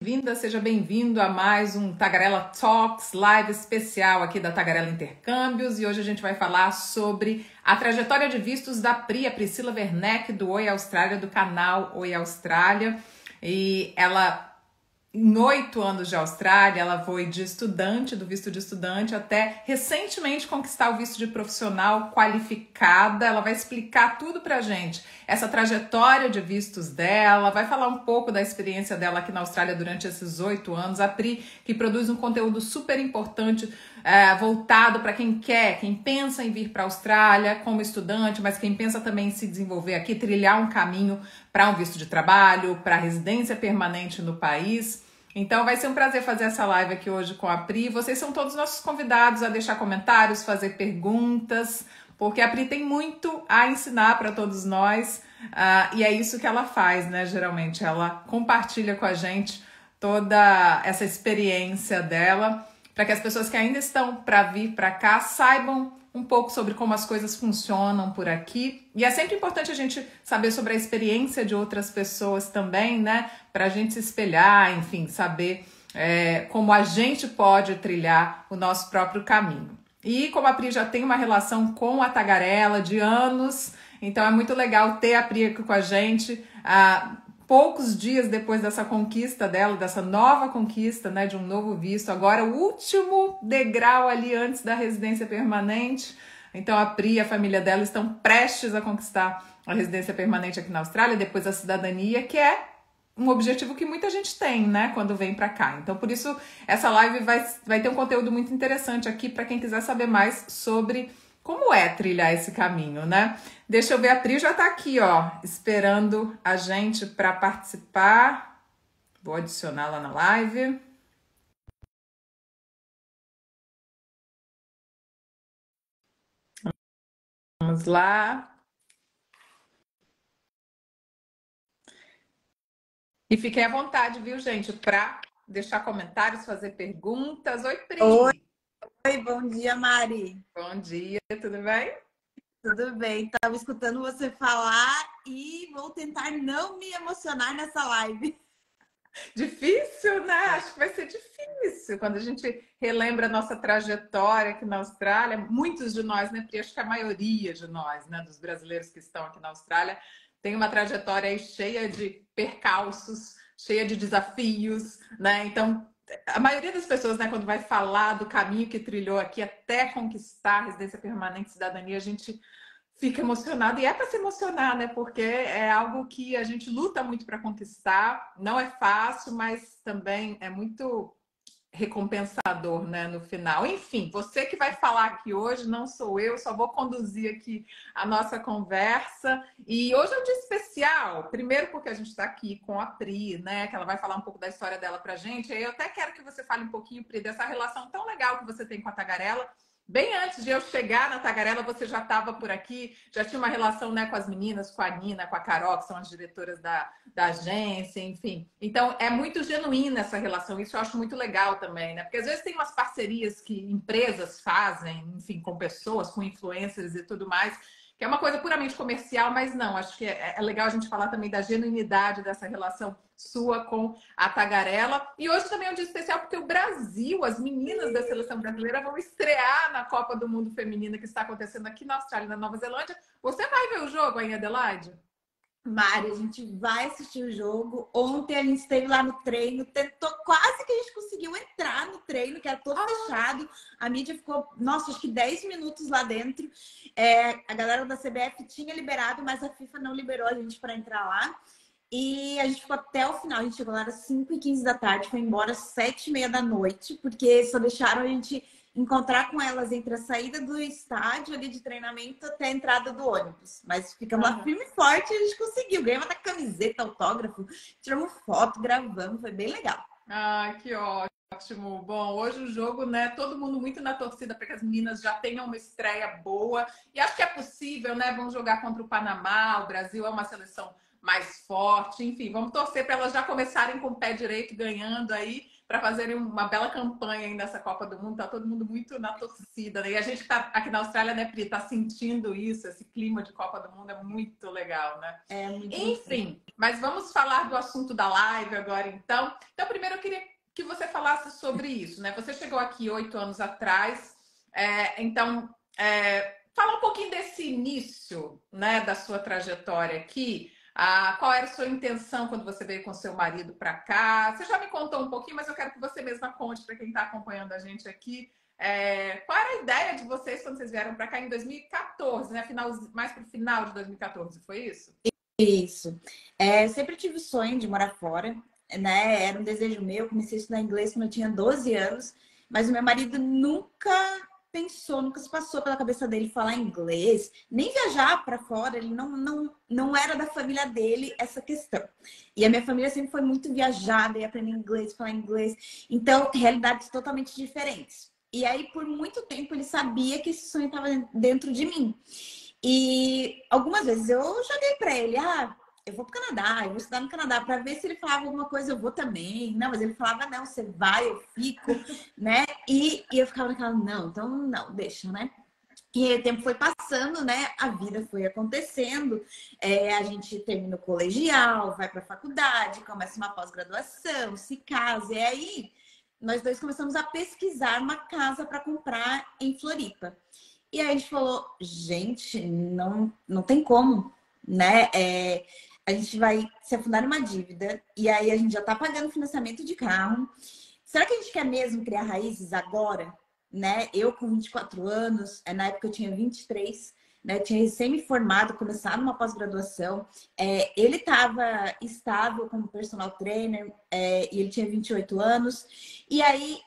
bem-vinda, seja bem-vindo a mais um Tagarela Talks, live especial aqui da Tagarela Intercâmbios. E hoje a gente vai falar sobre a trajetória de vistos da Pri, a Priscila Werneck, do Oi Austrália, do canal Oi Austrália. E ela, em 8 anos de Austrália, ela foi de estudante, do visto de estudante, até recentemente conquistar o visto de profissional qualificada. Ela vai explicar tudo pra gente, essa trajetória de vistos dela, vai falar um pouco da experiência dela aqui na Austrália durante esses 8 anos. A Pri, que produz um conteúdo super importante, voltado para quem quer, quem pensa em vir para a Austrália como estudante, mas quem pensa também em se desenvolver aqui, trilhar um caminho para um visto de trabalho, para residência permanente no país. Então vai ser um prazer fazer essa live aqui hoje com a Pri. Vocês são todos nossos convidados a deixar comentários, fazer perguntas, porque a Pri tem muito a ensinar para todos nós, e é isso que ela faz, né? Geralmente ela compartilha com a gente toda essa experiência dela, para que as pessoas que ainda estão para vir para cá saibam um pouco sobre como as coisas funcionam por aqui. E é sempre importante a gente saber sobre a experiência de outras pessoas também, né? Para a gente se espelhar, enfim, saber como a gente pode trilhar o nosso próprio caminho. E como a Pri já tem uma relação com a Tagarela de anos, então é muito legal ter a Pri aqui com a gente. Poucos dias depois dessa conquista dela, dessa nova conquista, né, de um novo visto, agora o último degrau ali antes da residência permanente. Então a Pri e a família dela estão prestes a conquistar a residência permanente aqui na Austrália, depois a cidadania, que é um objetivo que muita gente tem, né, quando vem para cá. Então por isso essa live vai ter um conteúdo muito interessante aqui para quem quiser saber mais sobre como é trilhar esse caminho, né? Deixa eu ver, a Pri já tá aqui, ó, esperando a gente para participar. Vou adicioná-la na live. Vamos lá. E fiquem à vontade, viu, gente, para deixar comentários, fazer perguntas. Oi, Pri. Oi, bom dia, Mari. Bom dia, tudo bem? Tudo bem, estava escutando você falar e vou tentar não me emocionar nessa live. Difícil, né? Acho que vai ser difícil quando a gente relembra a nossa trajetória aqui na Austrália. Muitos de nós, né, Pri? Acho que a maioria de nós, né, dos brasileiros que estão aqui na Austrália, tem uma trajetória aí cheia de percalços, cheia de desafios, né? Então, a maioria das pessoas, né, quando vai falar do caminho que trilhou aqui até conquistar a residência permanente e cidadania, a gente fica emocionado, e é para se emocionar, né? Porque é algo que a gente luta muito para conquistar. Não é fácil, mas também é muito recompensador, né, no final. Enfim, você que vai falar aqui hoje, não sou eu, só vou conduzir aqui a nossa conversa. E hoje é um dia especial, primeiro porque a gente está aqui com a Pri, né, que ela vai falar um pouco da história dela pra gente. Eu até quero que você fale um pouquinho, Pri, dessa relação tão legal que você tem com a Tagarela. Bem antes de eu chegar na Tagarela, você já estava por aqui, já tinha uma relação, né, com as meninas, com a Nina, com a Carol, que são as diretoras da agência, enfim. Então, é muito genuína essa relação, isso eu acho muito legal também, né? Porque às vezes tem umas parcerias que empresas fazem, enfim, com pessoas, com influencers e tudo mais, que é uma coisa puramente comercial, mas não, acho que é legal a gente falar também da genuinidade dessa relação sua com a Tagarela. E hoje também é um dia especial porque o Brasil, as meninas da seleção brasileira vão estrear na Copa do Mundo Feminina que está acontecendo aqui na Austrália e na Nova Zelândia. Você vai ver o jogo aí, Adelaide? Mari, a gente vai assistir o jogo. Ontem a gente esteve lá no treino, tentou, quase que a gente conseguiu entrar no treino, que era todo fechado. A mídia ficou, nossa, acho que 10 minutos lá dentro. A galera da CBF tinha liberado, mas a FIFA não liberou a gente para entrar lá. E a gente ficou até o final. A gente chegou lá às 5h15 da tarde, foi embora às 7h30 da noite, porque só deixaram a gente encontrar com elas entre a saída do estádio ali de treinamento até a entrada do ônibus. Mas ficamos lá firme e forte e a gente conseguiu. Ganhamos até camiseta, autógrafo, tiramos foto, gravamos, foi bem legal. Ai, que ótimo. Bom, hoje o jogo, né? Todo mundo muito na torcida para que as meninas já tenham uma estreia boa. E acho que é possível, né? Vão jogar contra o Panamá, o Brasil é uma seleção mais forte. Enfim, vamos torcer para elas já começarem com o pé direito ganhando aí. para fazerem uma bela campanha aí nessa Copa do Mundo. Tá todo mundo muito na torcida, né? E a gente tá aqui na Austrália, né, Pri, tá sentindo isso, esse clima de Copa do Mundo é muito legal, né? É muito gostoso. Enfim, mas vamos falar do assunto da live agora, então. Então, primeiro eu queria que você falasse sobre isso, né? Você chegou aqui 8 anos atrás, então fala um pouquinho desse início, né, da sua trajetória aqui. Qual era a sua intenção quando você veio com seu marido para cá? Você já me contou um pouquinho, mas eu quero que você mesma conte para quem está acompanhando a gente aqui. Qual era a ideia de vocês quando vocês vieram para cá em 2014, né? Mais para o final de 2014, foi isso? Isso. Eu sempre tive o sonho de morar fora, né? Era um desejo meu. Comecei a estudar inglês quando eu tinha 12 anos, mas o meu marido nunca pensou, nunca se passou pela cabeça dele falar inglês, nem viajar para fora. Ele não era da família dele essa questão. E a minha família sempre foi muito viajada e aprender inglês, falar inglês. Então, realidades totalmente diferentes. E aí, por muito tempo, ele sabia que esse sonho estava dentro de mim. E algumas vezes eu joguei para ele, eu vou para o Canadá, eu vou estudar no Canadá, para ver se ele falava alguma coisa, eu vou também. Não, mas ele falava, não, você vai, eu fico, né? E eu ficava naquela, não, então não, deixa, né? E aí o tempo foi passando, né? A vida foi acontecendo. A gente termina o colegial, vai para a faculdade, começa uma pós-graduação, se casa. E aí nós dois começamos a pesquisar uma casa para comprar em Floripa. E aí a gente falou, gente, não tem como, né? A gente vai se afundar numa dívida e aí a gente já tá pagando financiamento de carro. Será que a gente quer mesmo criar raízes agora, né? Eu com 24 anos, na época eu tinha 23, né? Eu tinha recém me formado, começado uma pós-graduação. Ele estava estável como personal trainer, e ele tinha 28 anos. E aí,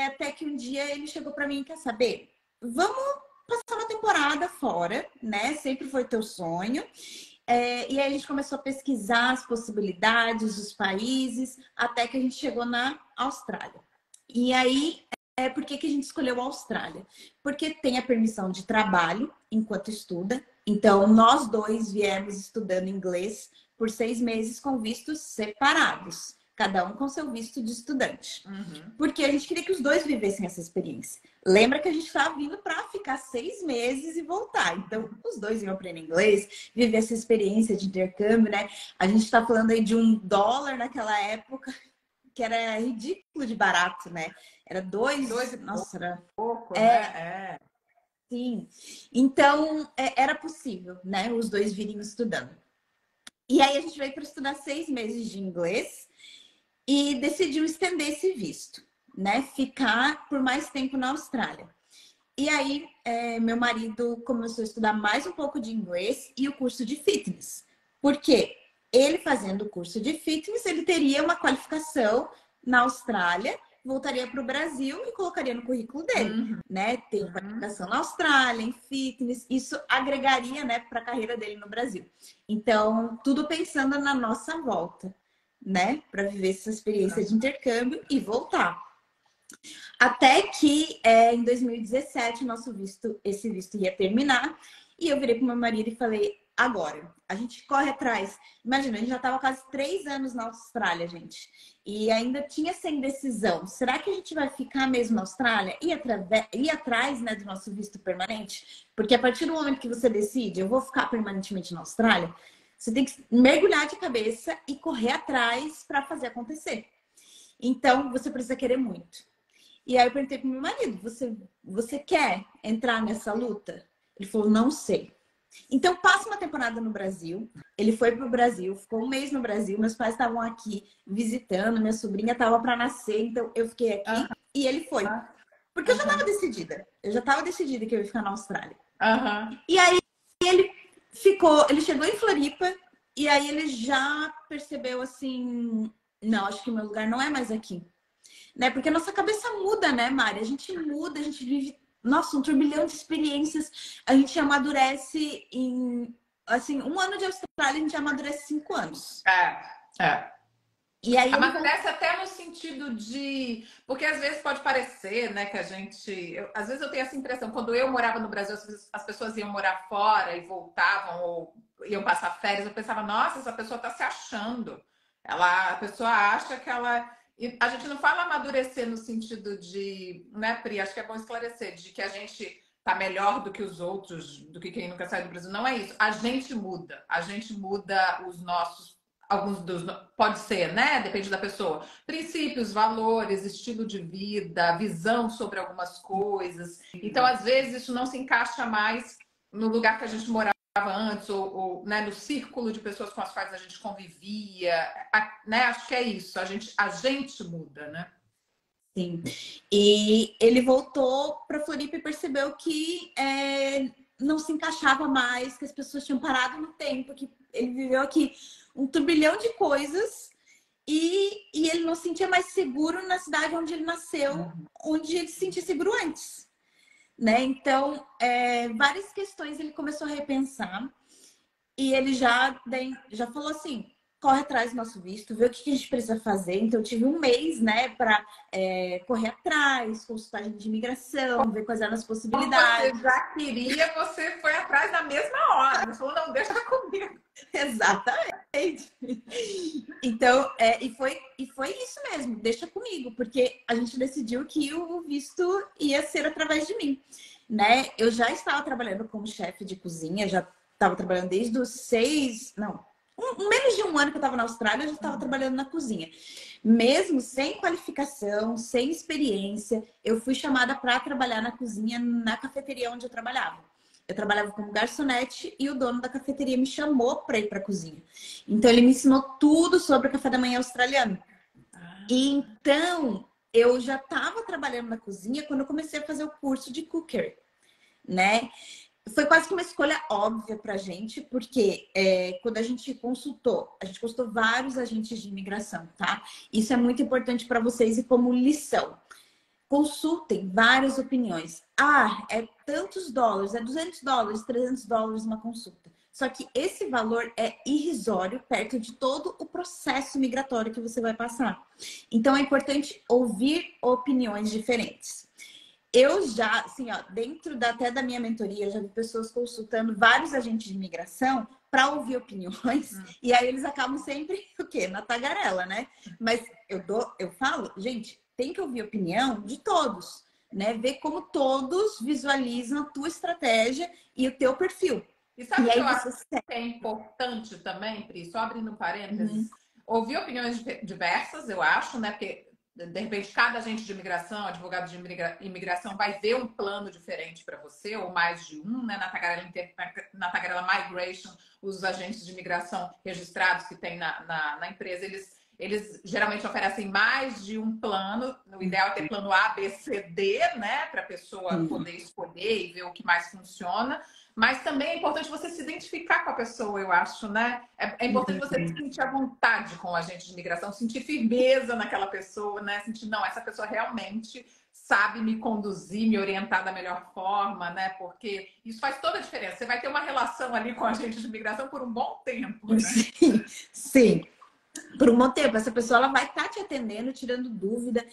até que um dia ele chegou para mim, quer saber? Vamos passar uma temporada fora, né? Sempre foi teu sonho. E aí a gente começou a pesquisar as possibilidades dos países, até que a gente chegou na Austrália. E aí, por que a gente escolheu a Austrália? Porque tem a permissão de trabalho enquanto estuda. Então, nós dois viemos estudando inglês por 6 meses com vistos separados. Cada um com seu visto de estudante. Uhum. Porque a gente queria que os dois vivessem essa experiência. Lembra que a gente estava vindo para ficar 6 meses e voltar. Então, os dois iam aprender inglês, viver essa experiência de intercâmbio, né? A gente está falando aí de $1 naquela época, que era ridículo de barato, né? Era dois nossa, era pouco, né? Sim. Então, era possível, né? Os dois virem estudando. E aí a gente veio para estudar 6 meses de inglês e decidiu estender esse visto, né? Ficar por mais tempo na Austrália. E aí, meu marido começou a estudar mais um pouco de inglês e o curso de fitness. Por quê? Ele fazendo o curso de fitness, ele teria uma qualificação na Austrália, voltaria para o Brasil e colocaria no currículo dele, né? Tem qualificação na Austrália, em fitness, isso agregaria, né, para a carreira dele no Brasil. Então, tudo pensando na nossa volta, né, para viver essa experiência de intercâmbio e voltar. Até que em 2017 esse visto ia terminar e eu virei para meu marido e falei, agora, a gente corre atrás. Imagina, a gente já estava quase 3 anos na Austrália, gente. E ainda tinha essa indecisão. Será que a gente vai ficar mesmo na Austrália? Ir atrás, né, do nosso visto permanente? Porque a partir do momento que você decide, eu vou ficar permanentemente na Austrália, você tem que mergulhar de cabeça e correr atrás para fazer acontecer. Então, você precisa querer muito. E aí eu perguntei pro meu marido, você quer entrar nessa luta? Ele falou, não sei. Então, passa uma temporada no Brasil. Ele foi pro Brasil, ficou 1 mês no Brasil. Meus pais estavam aqui visitando, minha sobrinha estava para nascer, então eu fiquei aqui e ele foi. Porque eu já estava decidida. Eu já estava decidida que eu ia ficar na Austrália. E aí ele chegou em Floripa e aí ele já percebeu assim, não, acho que o meu lugar não é mais aqui. Né? Porque a nossa cabeça muda, né, Mari? A gente muda, a gente vive, nossa, um turbilhão de experiências. A gente amadurece em, assim, 1 ano de Austrália, a gente amadurece 5 anos. E aí amadurece até no sentido de... Porque às vezes pode parecer, né, que a gente... às vezes eu tenho essa impressão, quando eu morava no Brasil, as pessoas iam morar fora e voltavam, ou iam passar férias, eu pensava, nossa, essa pessoa tá se achando. A pessoa acha que ela E a gente não fala amadurecer no sentido de, né, Pri? Acho que é bom esclarecer, de que a gente tá melhor do que os outros, do que quem nunca saiu do Brasil. Não é isso. A gente muda os nossos, alguns dos, pode ser, né? Depende da pessoa. Princípios, valores, estilo de vida, visão sobre algumas coisas. Então, às vezes, isso não se encaixa mais no lugar que a gente morava antes, ou né, no círculo de pessoas com as quais a gente convivia, né? Acho que é isso, a gente muda, né? Sim. E ele voltou para Floripa e percebeu que não se encaixava mais, que as pessoas tinham parado no tempo, que ele viveu aqui um turbilhão de coisas e ele não se sentia mais seguro na cidade onde ele nasceu, onde ele se sentia seguro antes. Né? Então, várias questões ele começou a repensar e ele já falou assim, corre atrás do nosso visto, vê o que a gente precisa fazer. Então, eu tive um mês, né, para correr atrás, consultar a gente de imigração, ver quais eram as possibilidades. Como você já queria, você foi atrás na mesma hora. Você falou, não, deixa comigo. Exatamente. Então, e foi isso mesmo, deixa comigo, porque a gente decidiu que o visto ia ser através de mim, né? Eu já estava trabalhando como chefe de cozinha, já estava trabalhando desde os menos de um ano que eu estava na Austrália, eu já estava trabalhando na cozinha. Mesmo sem qualificação, sem experiência, eu fui chamada para trabalhar na cozinha na cafeteria onde eu trabalhava. Eu trabalhava como garçonete e o dono da cafeteria me chamou para ir para a cozinha. Então, ele me ensinou tudo sobre o café da manhã australiano. E então, eu já estava trabalhando na cozinha quando eu comecei a fazer o curso de cookery, né? Foi quase que uma escolha óbvia para a gente, porque quando a gente consultou vários agentes de imigração, tá? Isso é muito importante para vocês e como lição. Consultem várias opiniões. É tantos dólares, é $200, $300 uma consulta. Só que esse valor é irrisório perto de todo o processo migratório que você vai passar. Então, é importante ouvir opiniões diferentes. Eu já, assim, dentro até da minha mentoria, eu já vi pessoas consultando vários agentes de imigração para ouvir opiniões. E aí eles acabam sempre, o quê? Na tagarela, né? Mas eu falo, gente, tem que ouvir a opinião de todos, né? Ver como todos visualizam a tua estratégia e o teu perfil. E sabe o que eu acho que é importante também, Pri? Só abrindo parênteses, ouvir opiniões diversas, eu acho, né? Porque, de repente, cada agente de imigração, advogado de imigração, vai ver um plano diferente para você, ou mais de um, né? Na Tagarela Migration, os agentes de imigração registrados que tem na empresa, eles geralmente oferecem mais de um plano. O ideal é ter plano A, B, C, D, né? Para a pessoa poder escolher e ver o que mais funciona. Mas também é importante você se identificar com a pessoa, eu acho, né? É importante você sentir à vontade com o agente de imigração, sentir firmeza naquela pessoa, né? Sentir, não, essa pessoa realmente sabe me conduzir, me orientar da melhor forma, né? Porque isso faz toda a diferença. Você vai ter uma relação ali com o agente de imigração por um bom tempo, né? Sim. Por um bom tempo, essa pessoa ela vai estar te atendendo, tirando dúvida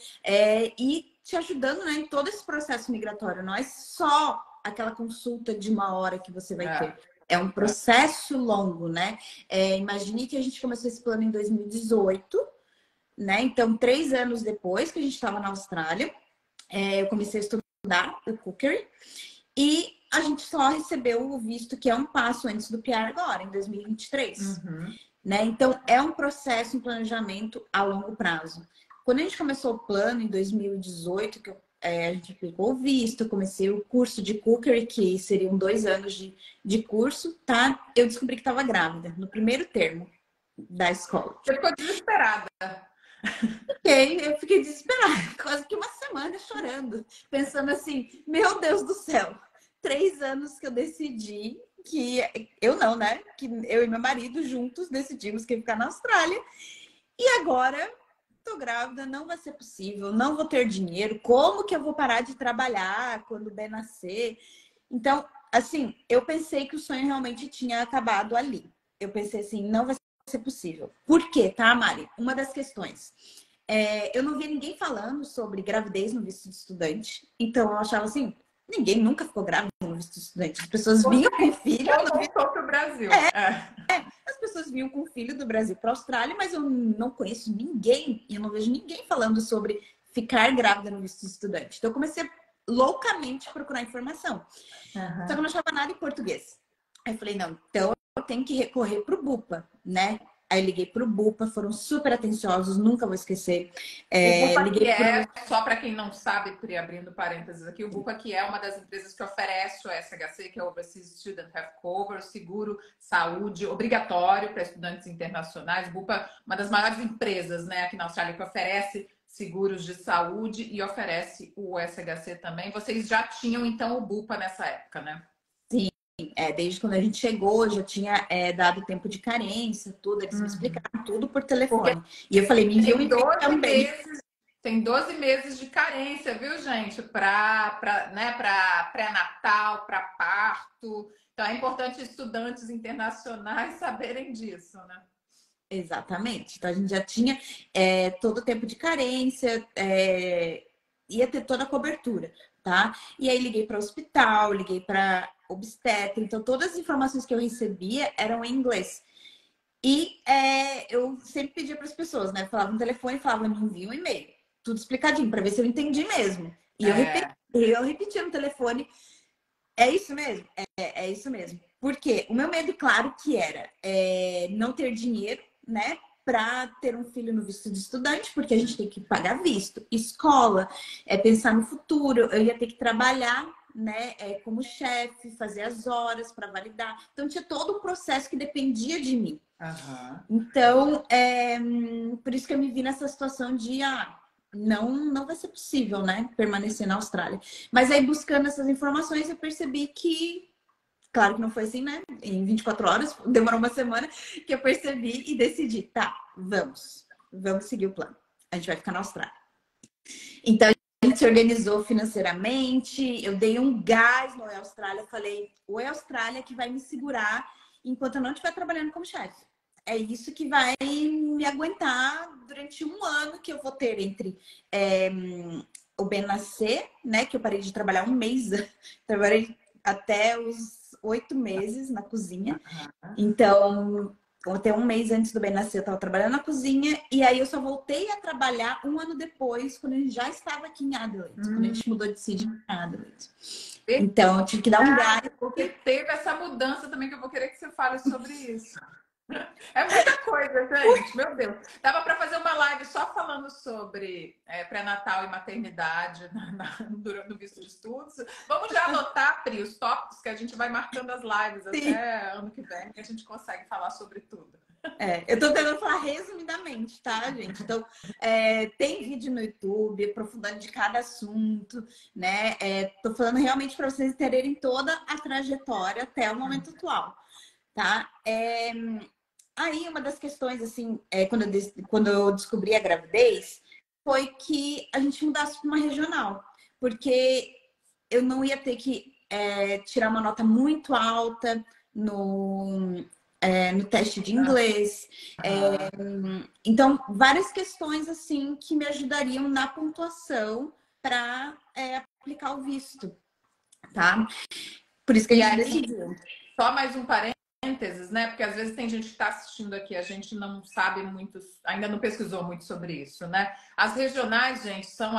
e te ajudando, né, em todo esse processo migratório. Não é só aquela consulta de uma hora que você vai ter. É um processo longo, né? Imagine que a gente começou esse plano em 2018, né? Então, 3 anos depois que a gente estava na Austrália, eu comecei a estudar o cookery e a gente só recebeu o visto, que é um passo antes do PR agora, em 2023. Né? Então, é um processo, um planejamento a longo prazo. Quando a gente começou o plano, em 2018, que a gente aplicou o visto, eu comecei o curso de cookery, que seriam 2 anos de curso, tá? Eu descobri que estava grávida, no primeiro termo da escola. Você ficou desesperada? Eu fiquei desesperada, quase que uma semana chorando, pensando assim, meu Deus do céu, 3 anos que eu decidi que eu não, né? Que eu e meu marido juntos decidimos que ia ficar na Austrália. E agora tô grávida, não vai ser possível, não vou ter dinheiro. Como que eu vou parar de trabalhar quando o Ben nascer? Então, assim, eu pensei que o sonho realmente tinha acabado ali. Eu pensei assim, não vai ser possível. Por quê, tá, Mari? Uma das questões. Eu não via ninguém falando sobre gravidez no visto de estudante. Então, eu achava assim, ninguém nunca ficou grávida no visto de estudante. As pessoas vinham com filho. Voltou para o Brasil. As pessoas vinham com o filho do Brasil para a Austrália, mas eu não conheço ninguém, e eu não vejo ninguém falando sobre ficar grávida no visto de estudante. Então eu comecei loucamente a procurar informação. Só que eu não achava nada em português. Aí eu falei, não, então eu tenho que recorrer para o BUPA, né? Aí liguei para o BUPA, foram super atenciosos, nunca vou esquecer. O Bupa que Liguei é, só para quem não sabe, Pri, abrindo parênteses aqui, o Bupa que é uma das empresas que oferece o SHC, que é o Overseas Student Health Cover, seguro saúde obrigatório para estudantes internacionais. O Bupa, uma das maiores empresas, né, aqui na Austrália, que oferece seguros de saúde e oferece o SHC também. Vocês já tinham, então, o Bupa nessa época, né? desde quando a gente chegou, já tinha dado tempo de carência, tudo, eles me explicaram tudo por telefone. E eu falei, me enviou um e-mail também. Tem 12 meses de carência, viu, gente? Para pré-natal, para parto. Então é importante estudantes internacionais saberem disso, né? Exatamente. Então a gente já tinha todo o tempo de carência, ia ter toda a cobertura, tá? E aí liguei para o hospital, liguei para obstetra, então todas as informações que eu recebia eram em inglês. E eu sempre pedia para as pessoas, né? Falava no telefone, falava, me envia um e-mail, tudo explicadinho, para ver se eu entendi mesmo. E eu repetia no telefone, é isso mesmo? É isso mesmo. Porque o meu medo, claro, que era não ter dinheiro, né? Para ter um filho no visto de estudante, porque a gente tem que pagar visto, escola, pensar no futuro, eu ia ter que trabalhar, né, como chefe, fazer as horas para validar. Então tinha todo um processo que dependia de mim. Então, por isso que eu me vi nessa situação de não vai ser possível, né, permanecer na Austrália. Mas aí, buscando essas informações, eu percebi que, claro que não foi assim, né? Em 24 horas, demorou uma semana, que eu percebi e decidi, tá, vamos seguir o plano. A gente vai ficar na Austrália. Então, a gente se organizou financeiramente, eu dei um gás no Austrália, falei, o Austrália que vai me segurar enquanto eu não estiver trabalhando como chefe. É isso que vai me aguentar durante um ano que eu vou ter entre o BNC, né? Que eu parei de trabalhar um mês, trabalhei até os 8 meses na cozinha. Então, até um mês antes do BNC eu estava trabalhando na cozinha e aí eu só voltei a trabalhar um ano depois, quando a gente já estava aqui em Adelaide, quando a gente mudou de Sydney para Adelaide. Então, eu tive que dar um gás. Porque teve essa mudança também que eu vou querer que você fale sobre isso. É muita coisa, gente. Meu Deus. Dava para fazer uma live só falando sobre pré-natal e maternidade no visto de estudos. Vamos já anotar, Pri, os tópicos que a gente vai marcando as lives até ano que vem, que a gente consegue falar sobre tudo. Eu tô tentando falar resumidamente, tá, gente? Então, tem vídeo no YouTube, aprofundando de cada assunto, né? Tô falando realmente para vocês entenderem toda a trajetória até o momento atual, tá? Aí, uma das questões, assim, quando eu descobri a gravidez, foi que a gente mudasse para uma regional, porque eu não ia ter que tirar uma nota muito alta no teste de inglês. Então, várias questões, assim, que me ajudariam na pontuação para aplicar o visto, tá? Por isso que a gente decidiu. Só mais um parênteses, né? Porque às vezes tem gente que está assistindo aqui, a gente não sabe muito, ainda não pesquisou muito sobre isso, né? As regionais, gente, são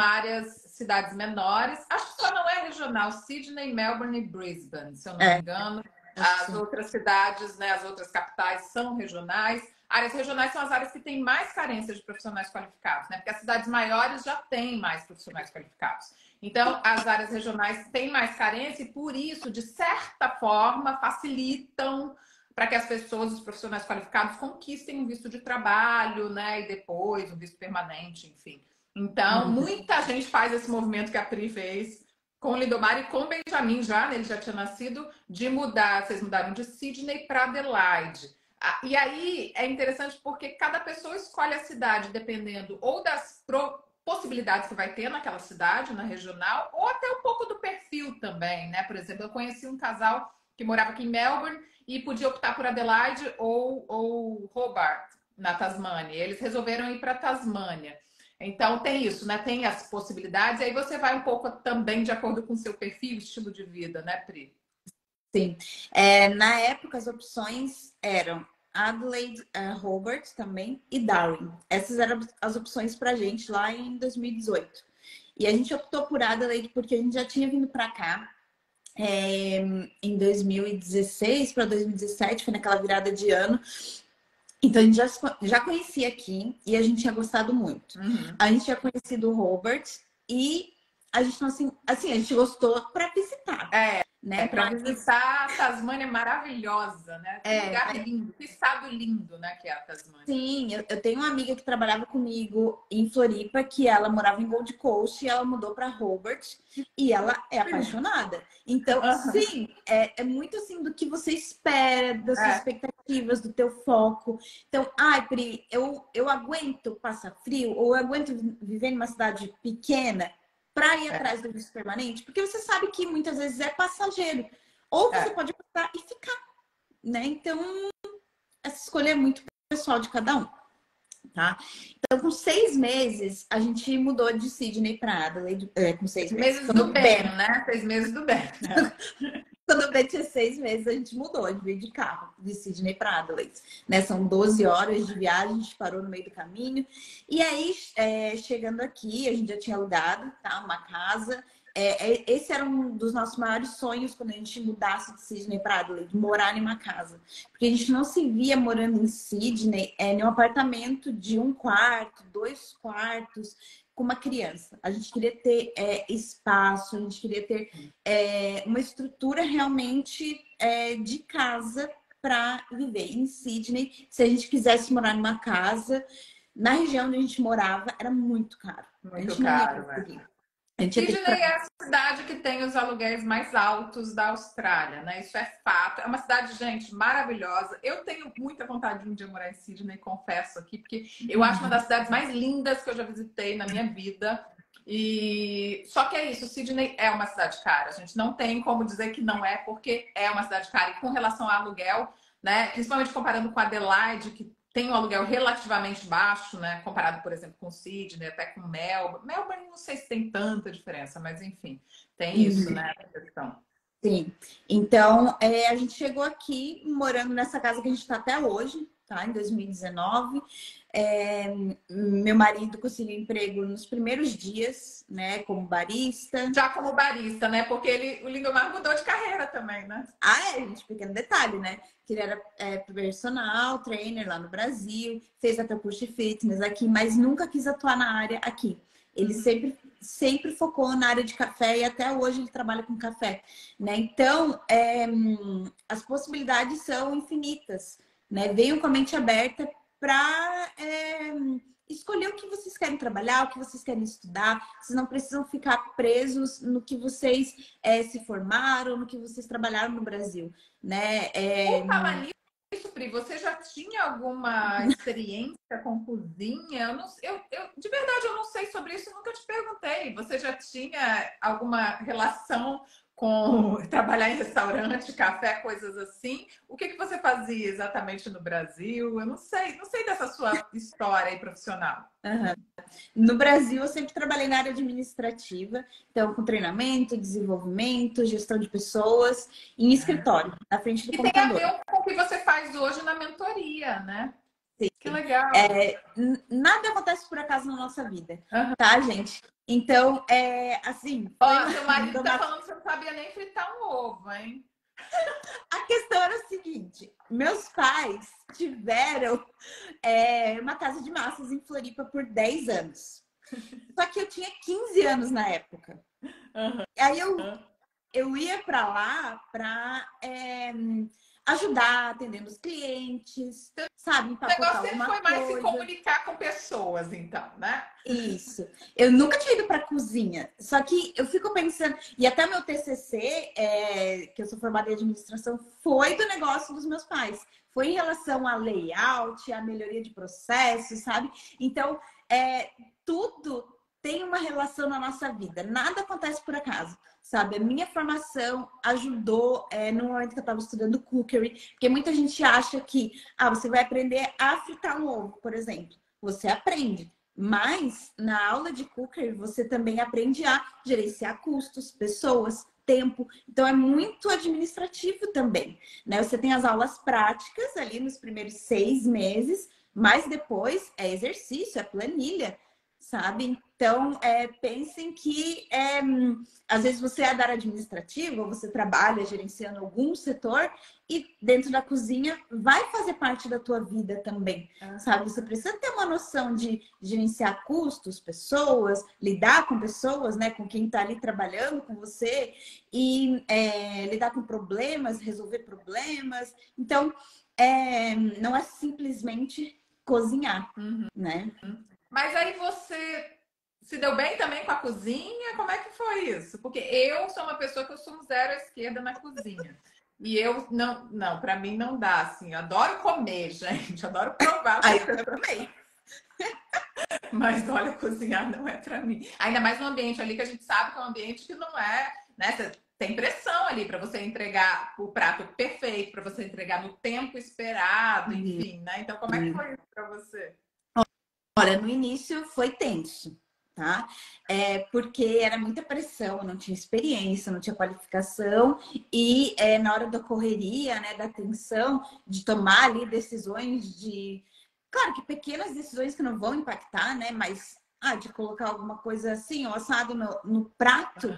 cidades menores. Acho que só não é regional, Sydney, Melbourne e Brisbane, se eu não me engano. As outras cidades, né, as outras capitais são regionais. Áreas regionais são as áreas que têm mais carência de profissionais qualificados, né? Porque as cidades maiores já têm mais profissionais qualificados. Então, as áreas regionais têm mais carência e, por isso, de certa forma, facilitam para que as pessoas, os profissionais qualificados, conquistem um visto de trabalho, né? E depois um visto permanente, enfim. Então, muita gente faz esse movimento que a Pri fez com o Lindomar e com o Benjamin já, né? Ele já tinha nascido, de mudar. Vocês mudaram de Sydney para Adelaide. E aí é interessante porque cada pessoa escolhe a cidade dependendo ou das possibilidades que vai ter naquela cidade, na regional, ou até um pouco do perfil também, né? Por exemplo, eu conheci um casal que morava aqui em Melbourne e podia optar por Adelaide ou Hobart, na Tasmânia. Eles resolveram ir para Tasmânia. Então tem isso, né? Tem as possibilidades, e aí você vai um pouco também de acordo com o seu perfil, estilo de vida, né, Pri? Sim. Na época, as opções eram Adelaide, Hobart também e Darwin. Essas eram as opções pra gente lá em 2018. E a gente optou por Adelaide porque a gente já tinha vindo para cá em 2016 para 2017, foi naquela virada de ano. Então a gente já conhecia aqui e a gente tinha gostado muito. Uhum. A gente tinha conhecido o Hobart e a gente a gente gostou para visitar. Né? Para visitar a Tasmânia maravilhosa, né? Que lugar lindo, que estado lindo, né? Que é a Tasmânia. Sim, eu tenho uma amiga que trabalhava comigo em Floripa, que ela morava em Gold Coast e ela mudou para Hobart e ela é apaixonada. Então, sim, é muito assim do que você espera, das suas expectativas, do teu foco. Então, ai, Pri, eu aguento passar frio ou eu aguento viver numa cidade pequena para ir atrás do visto permanente, porque você sabe que muitas vezes é passageiro. Ou você pode passar e ficar, né? Então, essa escolha é muito pessoal de cada um, tá? Então, com 6 meses, a gente mudou de Sydney para Adelaide. Com 6 meses. Do Ben, né? 6 meses do Ben. Quando o Ben tinha 6 meses, a gente mudou, a gente veio de carro, de Sydney para Adelaide. Né? São 12 horas de viagem, a gente parou no meio do caminho. E aí, chegando aqui, a gente já tinha alugado, tá? Uma casa. Esse era um dos nossos maiores sonhos quando a gente mudasse de Sydney para Adelaide, morar em uma casa. Porque a gente não se via morando em Sydney em um apartamento de 1 quarto, 2 quartos, com uma criança. A gente queria ter espaço, a gente queria ter uma estrutura realmente de casa para viver. Em Sydney, se a gente quisesse morar numa casa, na região onde a gente morava, era muito caro. Muito caro, né? Sydney é a cidade que tem os aluguéis mais altos da Austrália, né? Isso é fato. É uma cidade, gente, maravilhosa. Eu tenho muita vontade de um dia morar em Sydney, confesso aqui, porque eu acho uma das cidades mais lindas que eu já visitei na minha vida. E só que é isso, Sydney é uma cidade cara. A gente não tem como dizer que não é, porque é uma cidade cara. E com relação ao aluguel, né? Principalmente comparando com Adelaide, que tem um aluguel relativamente baixo, né? Comparado, por exemplo, com Sydney, até com Melbourne. Melbourne não sei se tem tanta diferença, mas enfim, tem isso, né? Questão. Sim. Então, a gente chegou aqui morando nessa casa que a gente está até hoje, tá? Em 2019. Meu marido conseguiu emprego nos primeiros dias, né? Como barista. Já como barista, né? Porque o Lindomar mudou de carreira também, né? Gente, pequeno detalhe, né? Que ele era personal trainer lá no Brasil, fez até o curso de fitness aqui, mas nunca quis atuar na área aqui. Ele sempre focou na área de café e até hoje ele trabalha com café, né? Então, as possibilidades são infinitas, né? Venham com a mente aberta para escolher o que vocês querem trabalhar, o que vocês querem estudar. Vocês não precisam ficar presos no que vocês se formaram, no que vocês trabalharam no Brasil, né? Por falar nisso, Pri, você já tinha alguma experiência com cozinha? De verdade, eu não sei sobre isso, nunca te perguntei. Você já tinha alguma relação com trabalhar em restaurante, café, coisas assim? O que você fazia exatamente no Brasil? Eu não sei dessa sua história aí profissional. No Brasil, eu sempre trabalhei na área administrativa, então com treinamento, desenvolvimento, gestão de pessoas, em escritório, na frente do computador. E tem a ver com o que você faz hoje na mentoria, né? Sim. Que legal. Nada acontece por acaso na nossa vida, tá, gente? Então, assim... Seu marido tá falando que você não sabia nem fritar um ovo, hein? A questão era o seguinte, meus pais tiveram uma casa de massas em Floripa por 10 anos. Só que eu tinha 15 anos na época. Aí eu ia para lá para ajudar, atendendo os clientes, sabe? O negócio sempre foi mais se comunicar com pessoas, então, né? Isso. Eu nunca tinha ido para cozinha. Só que eu fico pensando... E até meu TCC, que eu sou formada em administração, foi do negócio dos meus pais. Foi em relação a layout, a melhoria de processos, sabe? Então, tudo tem uma relação na nossa vida. Nada acontece por acaso, sabe? A minha formação ajudou no momento que eu estava estudando cookery, porque muita gente acha que você vai aprender a fritar um ovo, por exemplo. Você aprende, mas na aula de cookery você também aprende a gerenciar custos, pessoas, tempo. Então, é muito administrativo também, né? Você tem as aulas práticas ali nos primeiros 6 meses, mas depois é exercício, é planilha, sabe? Então, pensem que às vezes você é da área administrativa, ou você trabalha gerenciando algum setor, e dentro da cozinha vai fazer parte da tua vida também, sabe? Você precisa ter uma noção de gerenciar custos, pessoas, lidar com pessoas, né? Com quem está ali trabalhando com você, e lidar com problemas, resolver problemas. Então, não é simplesmente cozinhar, né? Mas aí você se deu bem também com a cozinha? Como é que foi isso? Porque eu sou uma pessoa que eu sou um zero à esquerda na cozinha. E eu não, para mim não dá assim. Eu adoro comer, gente, adoro provar. Aí eu também. Mas olha, cozinhar não é para mim. Ainda mais no ambiente ali que a gente sabe que é um ambiente que não é, né? Você tem pressão ali para você entregar o prato perfeito, para você entregar no tempo esperado, enfim, né? Então, como é que foi isso para você? Olha, no início foi tenso, tá? Porque era muita pressão, eu não tinha experiência, não tinha qualificação, e na hora da correria, né, da tensão, de tomar ali decisões de. Claro que pequenas decisões que não vão impactar, né? Mas de colocar alguma coisa assim, ou assado no prato,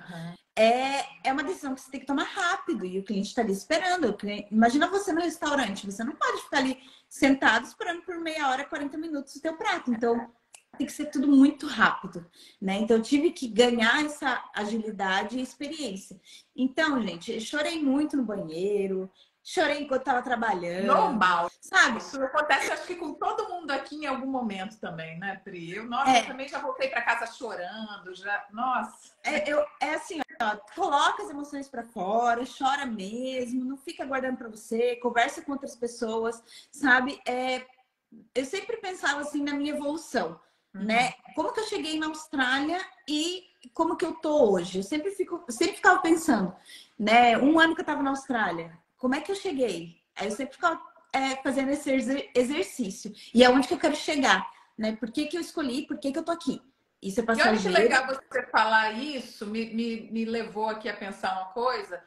é uma decisão que você tem que tomar rápido, e o cliente está ali esperando. Imagina você no restaurante, você não pode ficar ali sentado esperando por meia hora, 40 minutos o teu prato. Então, tem que ser tudo muito rápido, né? Então, eu tive que ganhar essa agilidade e experiência. Então, gente, eu chorei muito no banheiro, chorei enquanto estava trabalhando. Normal. Sabe? Isso acontece, acho que com todo mundo aqui em algum momento também, né, Pri? Eu também já voltei para casa chorando, já. Nossa. Assim, ó, coloca as emoções para fora, chora mesmo, não fica guardando para você, conversa com outras pessoas, sabe? Eu sempre pensava assim na minha evolução, né? Como que eu cheguei na Austrália e como que eu tô hoje? Eu sempre ficava pensando, né? Um ano que eu tava na Austrália, como é que eu cheguei? Aí eu sempre ficava fazendo esse exercício. E é onde que eu quero chegar, né? Por que que eu escolhi? Por que que eu tô aqui? Isso é E olha que passageiro. legal você falar isso, me levou aqui a pensar uma coisa.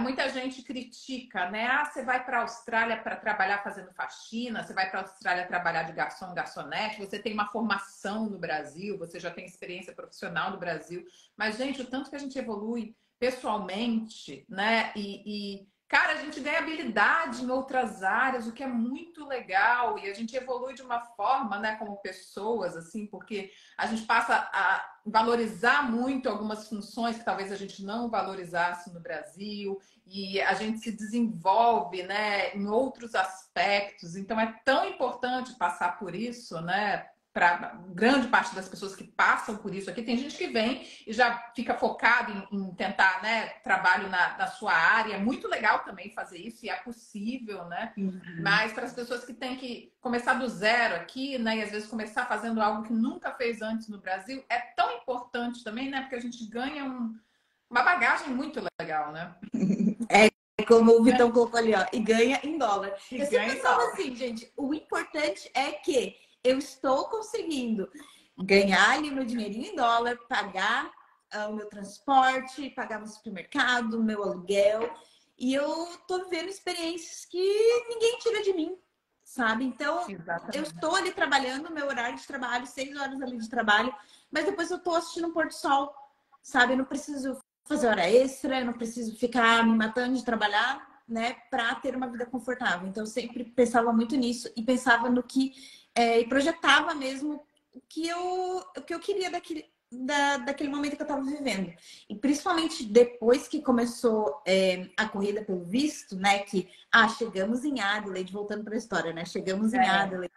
Muita gente critica, né? Você vai para a Austrália para trabalhar fazendo faxina, você vai para a Austrália trabalhar de garçom, garçonete, você tem uma formação no Brasil, você já tem experiência profissional no Brasil. Mas, gente, o tanto que a gente evolui pessoalmente, né? Cara, a gente ganha habilidade em outras áreas, o que é muito legal. E a gente evolui de uma forma, né, como pessoas, assim, porque a gente passa a valorizar muito algumas funções que talvez a gente não valorizasse no Brasil, e a gente se desenvolve, né, em outros aspectos. Então é tão importante passar por isso, né? Para grande parte das pessoas que passam por isso aqui, tem gente que vem e já fica focado em tentar, né, trabalho na sua área. É muito legal também fazer isso, e é possível, né? Mas para as pessoas que têm que começar do zero aqui, né, e às vezes começar fazendo algo que nunca fez antes no Brasil, é tão importante também, né? Porque a gente ganha uma bagagem muito legal, né? Como o Vitão colocou ali, ó, e ganha em dólar. E eu sempre ganha em pensava dólar. assim, gente, o importante é que eu estou conseguindo ganhar ali meu dinheirinho em dólar, pagar o meu transporte, pagar meu supermercado, meu aluguel, e eu tô vivendo experiências que ninguém tira de mim, sabe? Então, Exatamente. eu estou ali trabalhando, meu horário de trabalho, 6 horas ali de trabalho, mas depois eu tô assistindo um pôr do sol, sabe? Eu não preciso fazer hora extra, eu não preciso ficar me matando de trabalhar, né, para ter uma vida confortável. Então, eu sempre pensava muito nisso e pensava no que e projetava mesmo o que eu queria daquele momento que eu estava vivendo. E principalmente depois que começou a corrida pelo visto, né, que chegamos em Adelaide, voltando para a história, né, chegamos em Adelaide,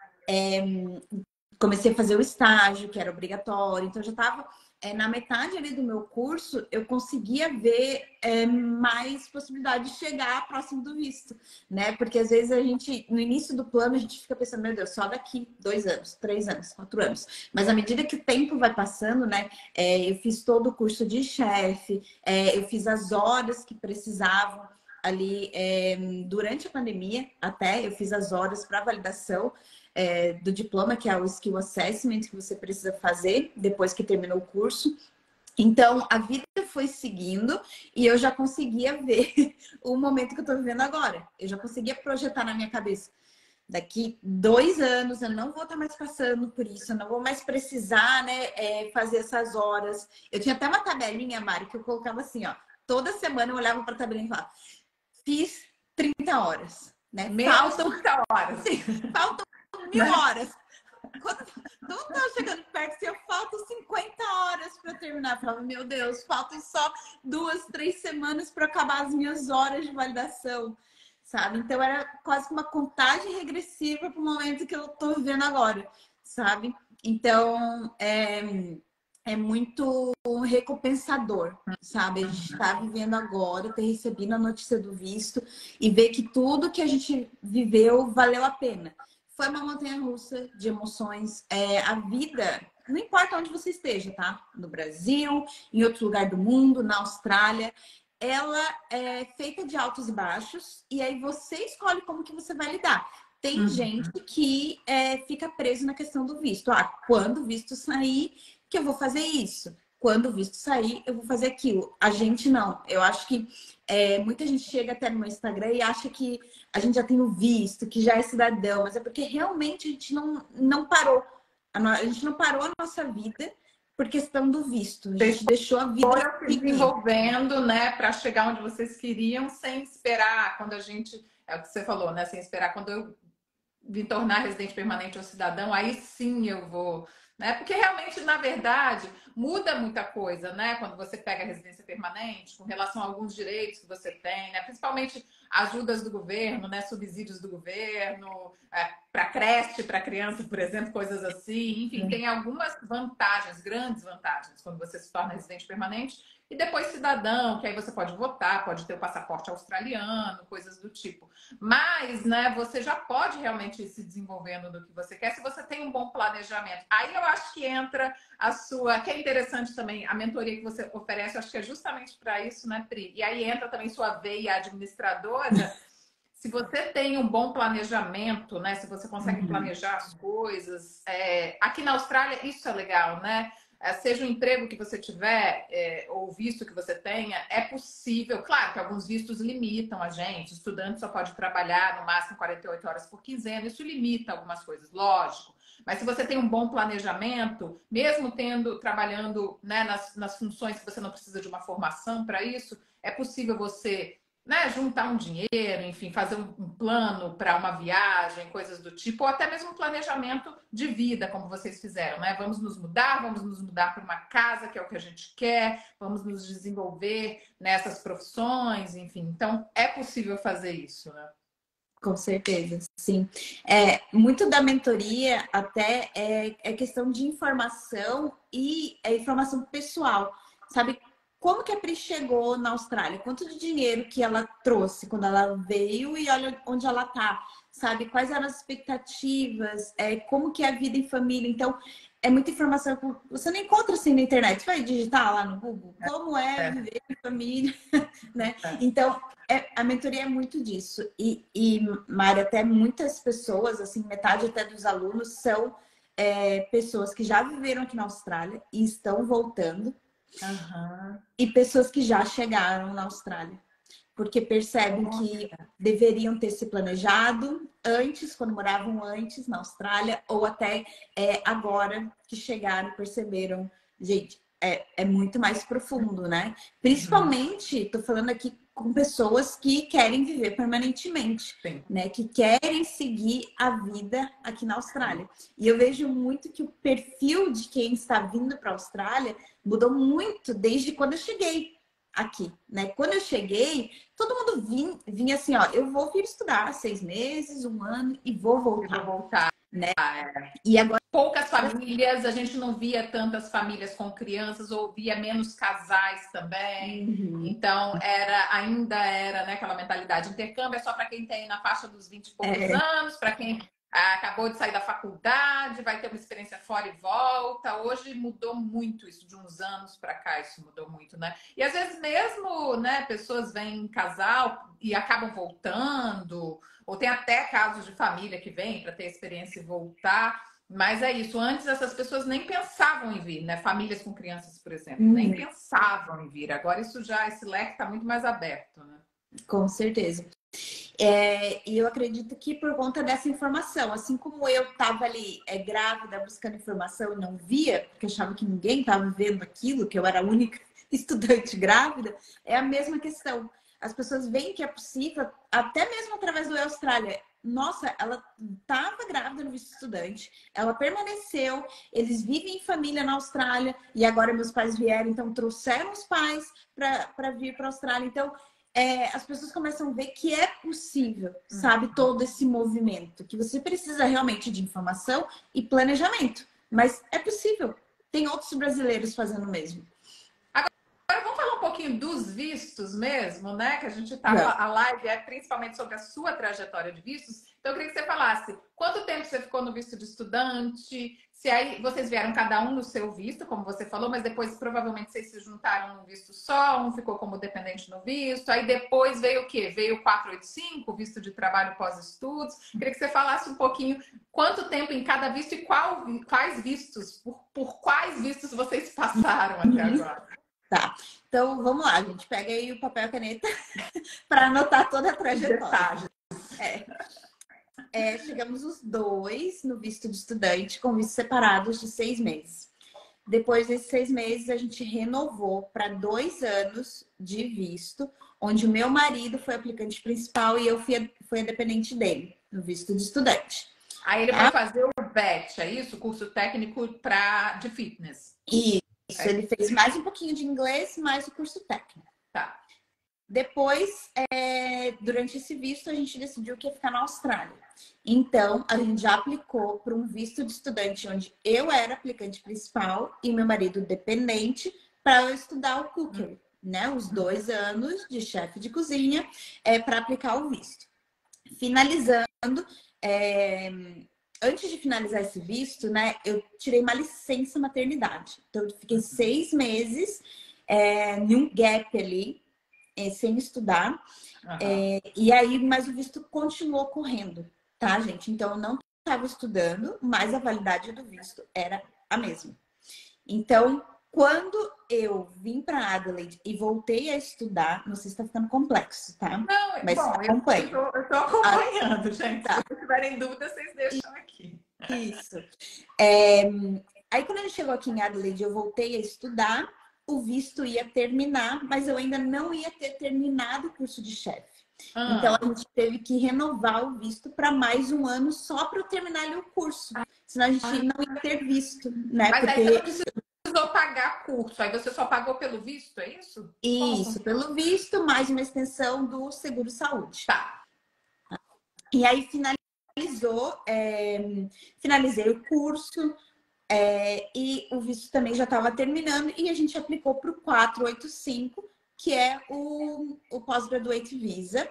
comecei a fazer o estágio, que era obrigatório, então eu já estava na metade ali do meu curso, eu conseguia ver mais possibilidade de chegar próximo do visto, né? Porque às vezes a gente, no início do plano, a gente fica pensando, meu Deus, só daqui 2 anos, 3 anos, 4 anos. Mas à medida que o tempo vai passando, né? Eu fiz todo o curso de chefe, eu fiz as horas que precisavam ali durante a pandemia, até eu fiz as horas para validação do diploma, que é o Skill Assessment que você precisa fazer depois que terminou o curso. Então, a vida foi seguindo e eu já conseguia ver o momento que eu tô vivendo agora. Eu já conseguia projetar na minha cabeça. Daqui 2 anos eu não vou estar mais passando por isso, eu não vou mais precisar, né, fazer essas horas. Eu tinha até uma tabelinha, Mari, que eu colocava assim, ó. Toda semana eu olhava para a tabelinha e falava, fiz 30 horas, né? Menos 30 horas. Sim, faltam 1.000 horas. Quando tava chegando perto, assim, eu faltam 50 horas para terminar. Eu falava, meu Deus, faltam só 2, 3 semanas para acabar as minhas horas de validação, sabe? Então era quase que uma contagem regressiva para o momento que eu tô vivendo agora, sabe? Então é muito recompensador, sabe? A gente está vivendo agora, ter recebido a notícia do visto e ver que tudo que a gente viveu valeu a pena. Foi uma montanha-russa de emoções. A vida, não importa onde você esteja, tá? No Brasil, em outro lugar do mundo, na Austrália, ela é feita de altos e baixos, e aí você escolhe como que você vai lidar. Tem gente que fica preso na questão do visto. Ah, quando o visto sair, que eu vou fazer isso. Quando o visto sair, eu vou fazer aquilo. A gente não. Eu acho que muita gente chega até no meu Instagram e acha que a gente já tem o visto, que já é cidadão, mas é porque realmente a gente não parou. A gente não parou a nossa vida por questão do visto. A gente deixou a vida Foram se desenvolvendo, né, para chegar onde vocês queriam, sem esperar quando a gente. É o que você falou, né? Sem esperar quando eu me tornar residente permanente ou cidadão, aí sim eu vou, né? Porque realmente, na verdade, muda muita coisa, né? Quando você pega a residência permanente, com relação a alguns direitos que você tem, né? Principalmente ajudas do governo, né? Subsídios do governo, para creche, para criança, por exemplo, coisas assim. Enfim, tem algumas vantagens, grandes vantagens, quando você se torna residente permanente. E depois cidadão, que aí você pode votar, pode ter o passaporte australiano, coisas do tipo. Mas, né, você já pode realmente ir se desenvolvendo no que você quer se você tem um bom planejamento. Aí eu acho que entra a sua, que é interessante também, a mentoria que você oferece, eu acho que é justamente para isso, né, Pri? E aí entra também sua veia administradora. Se você tem um bom planejamento, né? Se você consegue planejar as coisas. Aqui na Austrália, isso é legal, né? Seja o emprego que você tiver, ou o visto que você tenha, é possível. Claro que alguns vistos limitam a gente. O estudante só pode trabalhar no máximo 48 horas por quinzena. Isso limita algumas coisas, lógico. Mas se você tem um bom planejamento, mesmo trabalhando, né, nas funções que você não precisa de uma formação para isso, é possível você, né, juntar um dinheiro, enfim, fazer um plano para uma viagem, coisas do tipo, ou até mesmo um planejamento de vida, como vocês fizeram, né? Vamos nos mudar para uma casa, que é o que a gente quer, vamos nos desenvolver nessas profissões, enfim. Então, é possível fazer isso, né? Com certeza, sim. Muito da mentoria até é questão de informação e informação pessoal. Sabe como que a Pri chegou na Austrália? Quanto de dinheiro que ela trouxe quando ela veio e olha onde ela tá? Sabe quais eram as expectativas? Como que é a vida em família? Então, é muita informação que você não encontra assim na internet. Você vai digitar lá no Google como é viver em família, né? Então, a mentoria é muito disso. E Mari, até muitas pessoas, assim, metade até dos alunos são pessoas que já viveram aqui na Austrália e estão voltando. E pessoas que já chegaram na Austrália. Porque percebem que deveriam ter se planejado antes, quando moravam antes na Austrália, ou até agora que chegaram e perceberam, gente, é muito mais profundo, né? Principalmente, tô falando aqui com pessoas que querem viver permanentemente, né? Que querem seguir a vida aqui na Austrália. E eu vejo muito que o perfil de quem está vindo para a Austrália mudou muito desde quando eu cheguei aqui, né? Quando eu cheguei, todo mundo vinha assim, ó, eu vou vir estudar 6 meses, 1 ano e vou voltar. Né? E agora poucas famílias, a gente não via tantas famílias com crianças, ou via menos casais também. Então ainda era, né, aquela mentalidade, intercâmbio é só para quem tem na faixa dos 20 e poucos anos, para quem acabou de sair da faculdade, vai ter uma experiência fora e volta. Hoje mudou muito isso, de uns anos para cá isso mudou muito, né? E às vezes mesmo, né, pessoas vêm em casal e acabam voltando, ou tem até casos de família que vem para ter experiência e voltar. Mas é isso. Antes essas pessoas nem pensavam em vir, né? Famílias com crianças, por exemplo, nem Uhum, pensavam em vir. Agora isso já, esse leque está muito mais aberto, né? com certeza. E eu acredito que por conta dessa informação, assim como eu estava ali grávida, buscando informação e não via, porque achava que ninguém estava vendo aquilo, que eu era a única estudante grávida, é a mesma questão. As pessoas veem que é possível, até mesmo através do Austrália. Nossa, ela estava grávida no visto estudante, ela permaneceu, eles vivem em família na Austrália, e agora meus pais vieram, então trouxeram os pais para vir para a Austrália. Então, as pessoas começam a ver que é possível, sabe, todo esse movimento, que você precisa realmente de informação e planejamento, mas é possível. Tem outros brasileiros fazendo o mesmo. Agora vamos falar um pouquinho dos vistos mesmo, né? Que a gente tá, Vamos. a live é principalmente sobre a sua trajetória de vistos. Então eu queria que você falasse quanto tempo você ficou no visto de estudante, se aí vocês vieram cada um no seu visto, como você falou, mas depois provavelmente vocês se juntaram num visto só, um ficou como dependente no visto, aí depois veio o quê? Veio o 485, visto de trabalho pós-estudos. Queria que você falasse um pouquinho quanto tempo em cada visto e quais vistos, por quais vistos vocês passaram até agora. Tá. Então, vamos lá, gente. Pega aí o papel e a caneta para anotar toda a trajetória. Detalhes. Chegamos os dois no visto de estudante, com vistos separados de 6 meses. Depois desses 6 meses, a gente renovou para 2 anos de visto, onde o meu marido foi aplicante principal e eu fui a dependente dele, no visto de estudante. Aí ele foi Tá? fazer o BET, é isso? Curso técnico de fitness. Isso, ele fez mais um pouquinho de inglês, mais o curso técnico. Tá. Depois, durante esse visto, a gente decidiu que ia ficar na Austrália. Então, a gente já aplicou para um visto de estudante, onde eu era aplicante principal e meu marido dependente, para eu estudar o cookery, né? Os 2 anos de chefe de cozinha para aplicar o visto. Finalizando, antes de finalizar esse visto, né, eu tirei uma licença maternidade. Então, eu fiquei 6 meses em um gap ali, sem estudar. E aí, mas o visto continuou correndo, tá, gente? Então, eu não estava estudando, mas a validade do visto era a mesma. Então, quando eu vim para Adelaide e voltei a estudar, não sei se está ficando complexo, tá? Não, Mas bom, acompanha. eu tô acompanhando, gente. Tá. Se vocês tiverem dúvida, vocês deixam aqui. Isso. Aí, quando a gente chegou aqui em Adelaide, eu voltei a estudar, o visto ia terminar, mas eu ainda não ia ter terminado o curso de chefe. Então, a gente teve que renovar o visto para mais um ano só para eu terminar ali o curso. Senão a gente não ia ter visto, né? Mas aí você Porque não precisou pagar curso, aí você só pagou pelo visto, é isso? isso, pelo visto, mais uma extensão do seguro-saúde. Tá. E aí finalizei o curso. E o visto também já estava terminando e a gente aplicou para o 485, que é o Postgraduate Visa,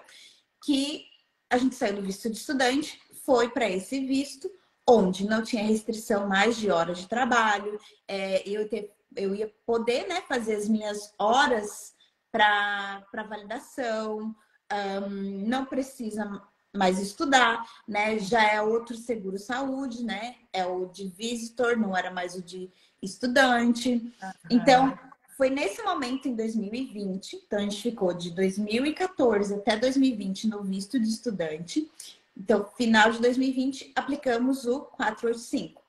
que a gente saiu do visto de estudante, foi para esse visto, onde não tinha restrição mais de horas de trabalho, eu ia poder, né, fazer as minhas horas para validação, não precisa mais estudar, né? Já é outro seguro-saúde, né? É o de visitor, não era mais o de estudante. Então, foi nesse momento, em 2020, então a gente ficou de 2014 até 2020 no visto de estudante. Então, final de 2020, aplicamos o 485.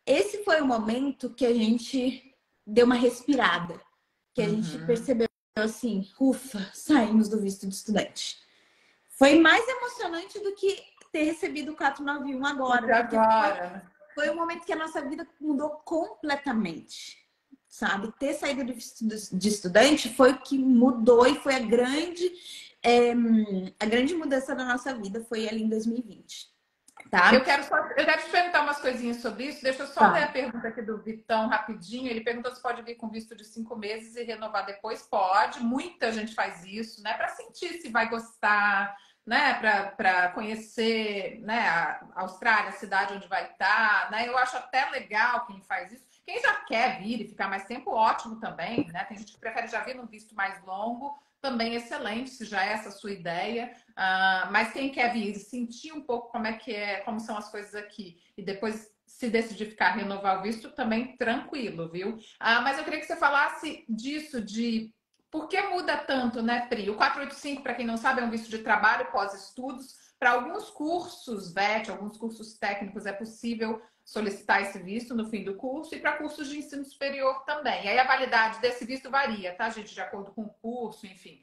Esse foi o momento que a gente deu uma respirada, que a gente percebeu assim, ufa, saímos do visto de estudante. Foi mais emocionante do que ter recebido o 491 agora. Agora. Foi um momento que a nossa vida mudou completamente, sabe? Ter saído de estudante foi o que mudou e foi a grande mudança da nossa vida foi ali em 2020. Tá? Eu quero te perguntar umas coisinhas sobre isso. Deixa eu só ler a pergunta aqui do Vitão rapidinho. Ele perguntou se pode vir com visto de 5 meses e renovar depois. Pode. Muita gente faz isso, né? Para sentir se vai gostar, né? Para conhecer, né? A Austrália, a cidade onde vai estar, né? Eu acho até legal quem faz isso. Quem já quer vir e ficar mais tempo, ótimo também, né? Tem gente que prefere já vir num visto mais longo. Também excelente, se já é essa a sua ideia. Mas quem quer vir sentir um pouco como é que é, como são as coisas aqui, e depois se decidir ficar renovar o visto, também tranquilo, viu? Mas eu queria que você falasse disso, de por que muda tanto, né, Pri? O 485, para quem não sabe, é um visto de trabalho pós-estudos. Para alguns cursos VET, alguns cursos técnicos, é possível solicitar esse visto no fim do curso e para cursos de ensino superior também. E aí a validade desse visto varia, tá, gente? De acordo com o curso, enfim.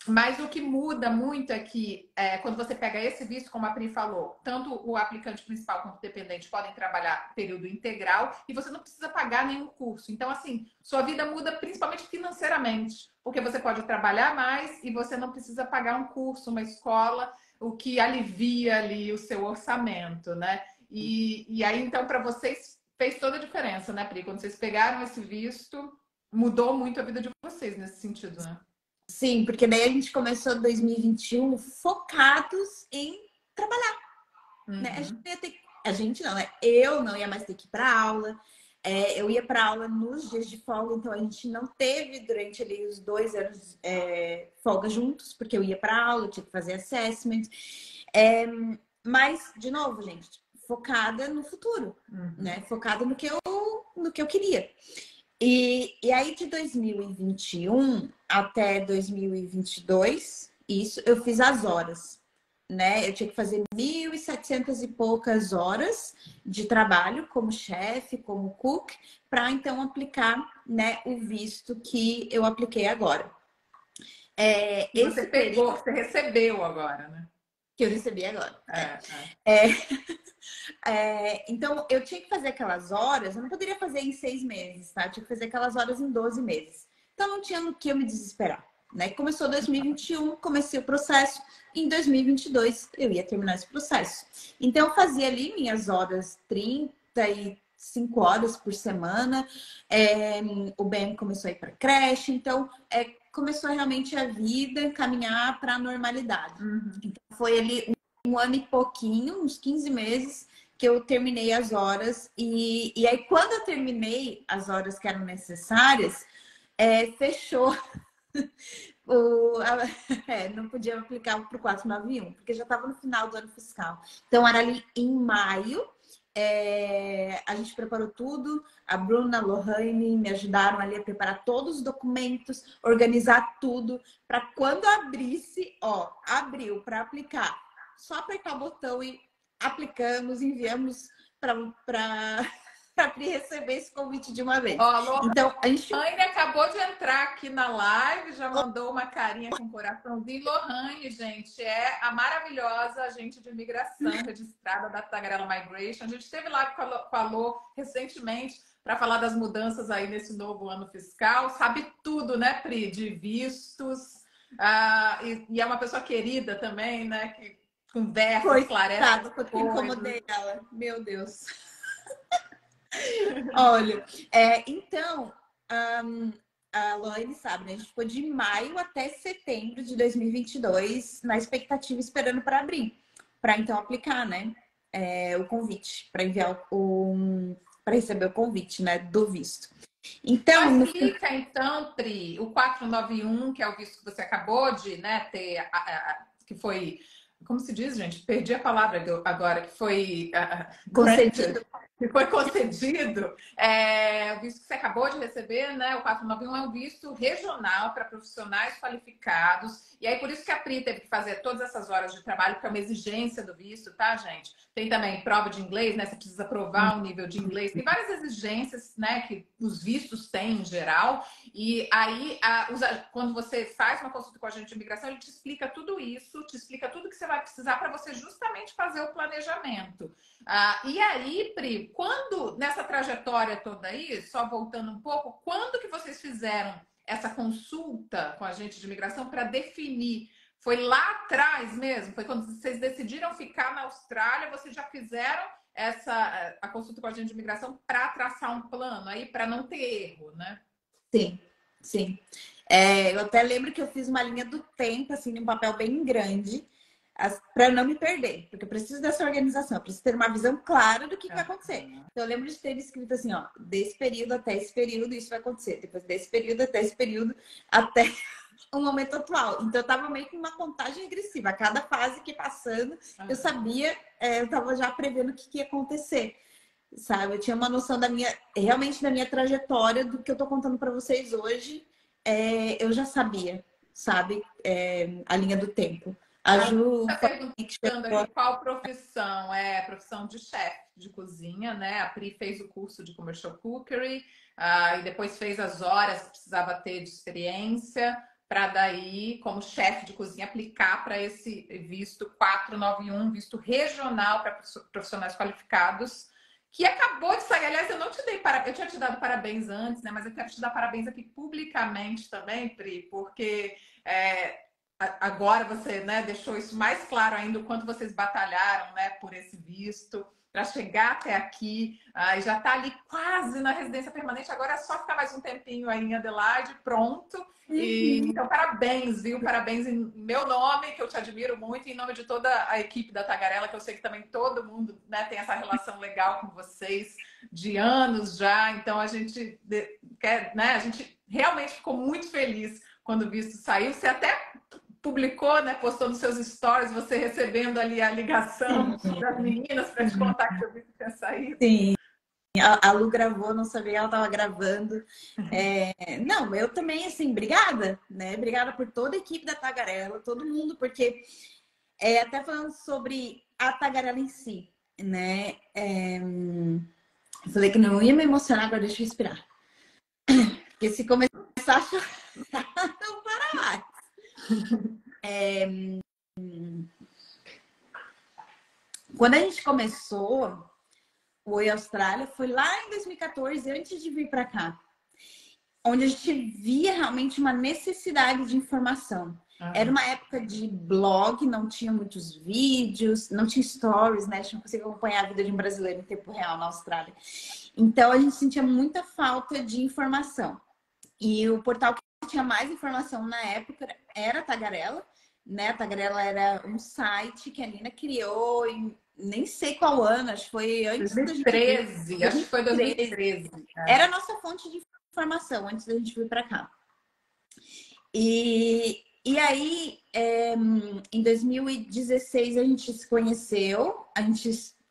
Mas o que muda muito é que quando você pega esse visto, como a Pri falou, tanto o aplicante principal quanto o dependente podem trabalhar período integral e você não precisa pagar nenhum curso. Então, assim, sua vida muda principalmente financeiramente, porque você pode trabalhar mais e você não precisa pagar um curso, uma escola, o que alivia ali o seu orçamento, né? E aí, então, para vocês fez toda a diferença, né, Pri? Quando vocês pegaram esse visto, mudou muito a vida de vocês nesse sentido, né? Sim, porque daí a gente começou 2021 focados em trabalhar, né? A gente Uhum. não ia ter... A gente não, né? Eu não ia mais ter que ir para aula. Eu ia para aula nos dias de folga, então a gente não teve durante ali os 2 anos folga juntos, porque eu ia para aula, eu tinha que fazer assessment. Mas, de novo, gente, focada no futuro, né? Focada no que eu queria. E aí, de 2021 até 2022, isso, eu fiz as horas, né? Eu tinha que fazer 1.700 e poucas horas de trabalho como chefe, como cook, para então aplicar, né, o visto que eu apliquei agora. E você Esse pegou, período que você recebeu agora, né? que eu recebi agora. É. É, então, eu tinha que fazer aquelas horas, eu não poderia fazer em 6 meses, tá? Eu tinha que fazer aquelas horas em 12 meses. Então, não tinha no que eu me desesperar, né? Começou 2021, comecei o processo, em 2022 eu ia terminar esse processo. Então, eu fazia ali minhas horas, 35 horas por semana. O Ben começou a ir para creche, então começou realmente a vida caminhar para a normalidade. Então, foi ali um ano e pouquinho, uns 15 meses, que eu terminei as horas. E aí, quando eu terminei as horas que eram necessárias, fechou. Não podia aplicar para o 491, porque já estava no final do ano fiscal. Então, era ali em maio. A gente preparou tudo. A Bruna, a Lohane me ajudaram ali a preparar todos os documentos, organizar tudo, para quando abrisse, abriu para aplicar. Só apertar o botão e aplicamos, enviamos para receber esse convite de uma vez. Ó, Então, a gente... Lohane acabou de entrar aqui na live, já mandou uma carinha com coraçãozinho. Lohane, gente, é a maravilhosa agente de imigração registrada da Tagarela Migration. A gente esteve lá com a Lô recentemente para falar das mudanças aí nesse novo ano fiscal. Sabe tudo, né, Pri, de vistos. E é uma pessoa querida também, né, que conversa, esclarece Coitada, as porque coisas. incomodei ela. Meu Deus. Olha, então, a Loine sabe, né? A gente ficou de maio até setembro de 2022 na expectativa, esperando para abrir, para então aplicar, né? O convite, para enviar para receber o convite, né? Do visto. Então, Mas explica então, Pri, o 491, que é o visto que você acabou de, né, ter, que foi, como se diz, gente? Perdi a palavra agora, que foi concedido. que foi concedido, o visto que você acabou de receber, né? O 491 é um visto regional para profissionais qualificados. E aí, por isso que a Pri teve que fazer todas essas horas de trabalho, porque é uma exigência do visto, tá, gente? Tem também prova de inglês, né? Você precisa provar o nível de inglês. Tem várias exigências, né, que os vistos têm em geral. E aí, quando você faz uma consulta com a agente de imigração, ele te explica tudo isso, te explica tudo que você vai precisar para você justamente fazer o planejamento. E aí, Pri, quando nessa trajetória toda aí, só voltando um pouco, quando que vocês fizeram essa consulta com a agente de imigração para definir? Foi lá atrás mesmo? Foi quando vocês decidiram ficar na Austrália, vocês já fizeram a consulta com a agente de imigração para traçar um plano aí, para não ter erro, né? Sim, sim. Eu até lembro que eu fiz uma linha do tempo, assim, num papel bem grande, para não me perder, porque eu preciso dessa organização, eu preciso ter uma visão clara do que vai acontecer. Então, eu lembro de ter escrito assim, desse período até esse período, isso vai acontecer. Depois desse período até esse período, até o momento atual. Então, eu tava meio que uma contagem regressiva. A cada fase que passando, eu sabia, eu tava já prevendo o que ia acontecer. sabe? Eu tinha uma noção realmente da minha trajetória, do que eu tô contando para vocês hoje. Eu já sabia, sabe? A linha do tempo. A Ju Tá falou que perguntando chegou. aqui qual profissão é profissão de chefe de cozinha, né? A Pri fez o curso de commercial cookery, e depois fez as horas que precisava ter de experiência para daí, como chefe de cozinha, aplicar para esse visto 491, visto regional para profissionais qualificados, que acabou de sair. Aliás, eu não te dei eu tinha te dado parabéns antes, né? Mas eu quero te dar parabéns aqui publicamente também, Pri, porque agora você, né, deixou isso mais claro ainda, o quanto vocês batalharam, né, por esse visto para chegar até aqui, e já está ali quase na residência permanente. Agora é só ficar mais um tempinho aí em Adelaide, pronto. E então parabéns, viu? Parabéns em meu nome, que eu te admiro muito, e em nome de toda a equipe da Tagarela, que eu sei que também todo mundo, né, tem essa relação legal com vocês de anos já. Então a gente quer, né, a gente realmente ficou muito feliz quando o visto saiu. Você até publicou, né, postou nos seus stories, você recebendo ali a ligação das meninas para te contar que o visto tinha saído. Sim. A Lu gravou, não sabia que ela estava gravando. Não, eu também, assim, obrigada, né? Obrigada por toda a equipe da Tagarela, todo mundo, porque até falando sobre a Tagarela em si, né? Eu falei que não ia me emocionar, agora deixa eu respirar. Porque se começar a chorar, não para mais. Quando a gente começou o Oi Austrália, foi lá em 2014, antes de vir para cá, onde a gente via realmente uma necessidade de informação. Era uma época de blog, não tinha muitos vídeos, não tinha stories, né? A gente não conseguia acompanhar a vida de um brasileiro em tempo real na Austrália. Então, a gente sentia muita falta de informação. E o portal que tinha mais informação na época era a Tagarela, né? A Tagarela era um site que a Nina criou em nem sei qual ano, acho que foi antes 2013, acho que foi 2013. Era a nossa fonte de informação antes da gente vir para cá. E aí, em 2016, a gente se conheceu.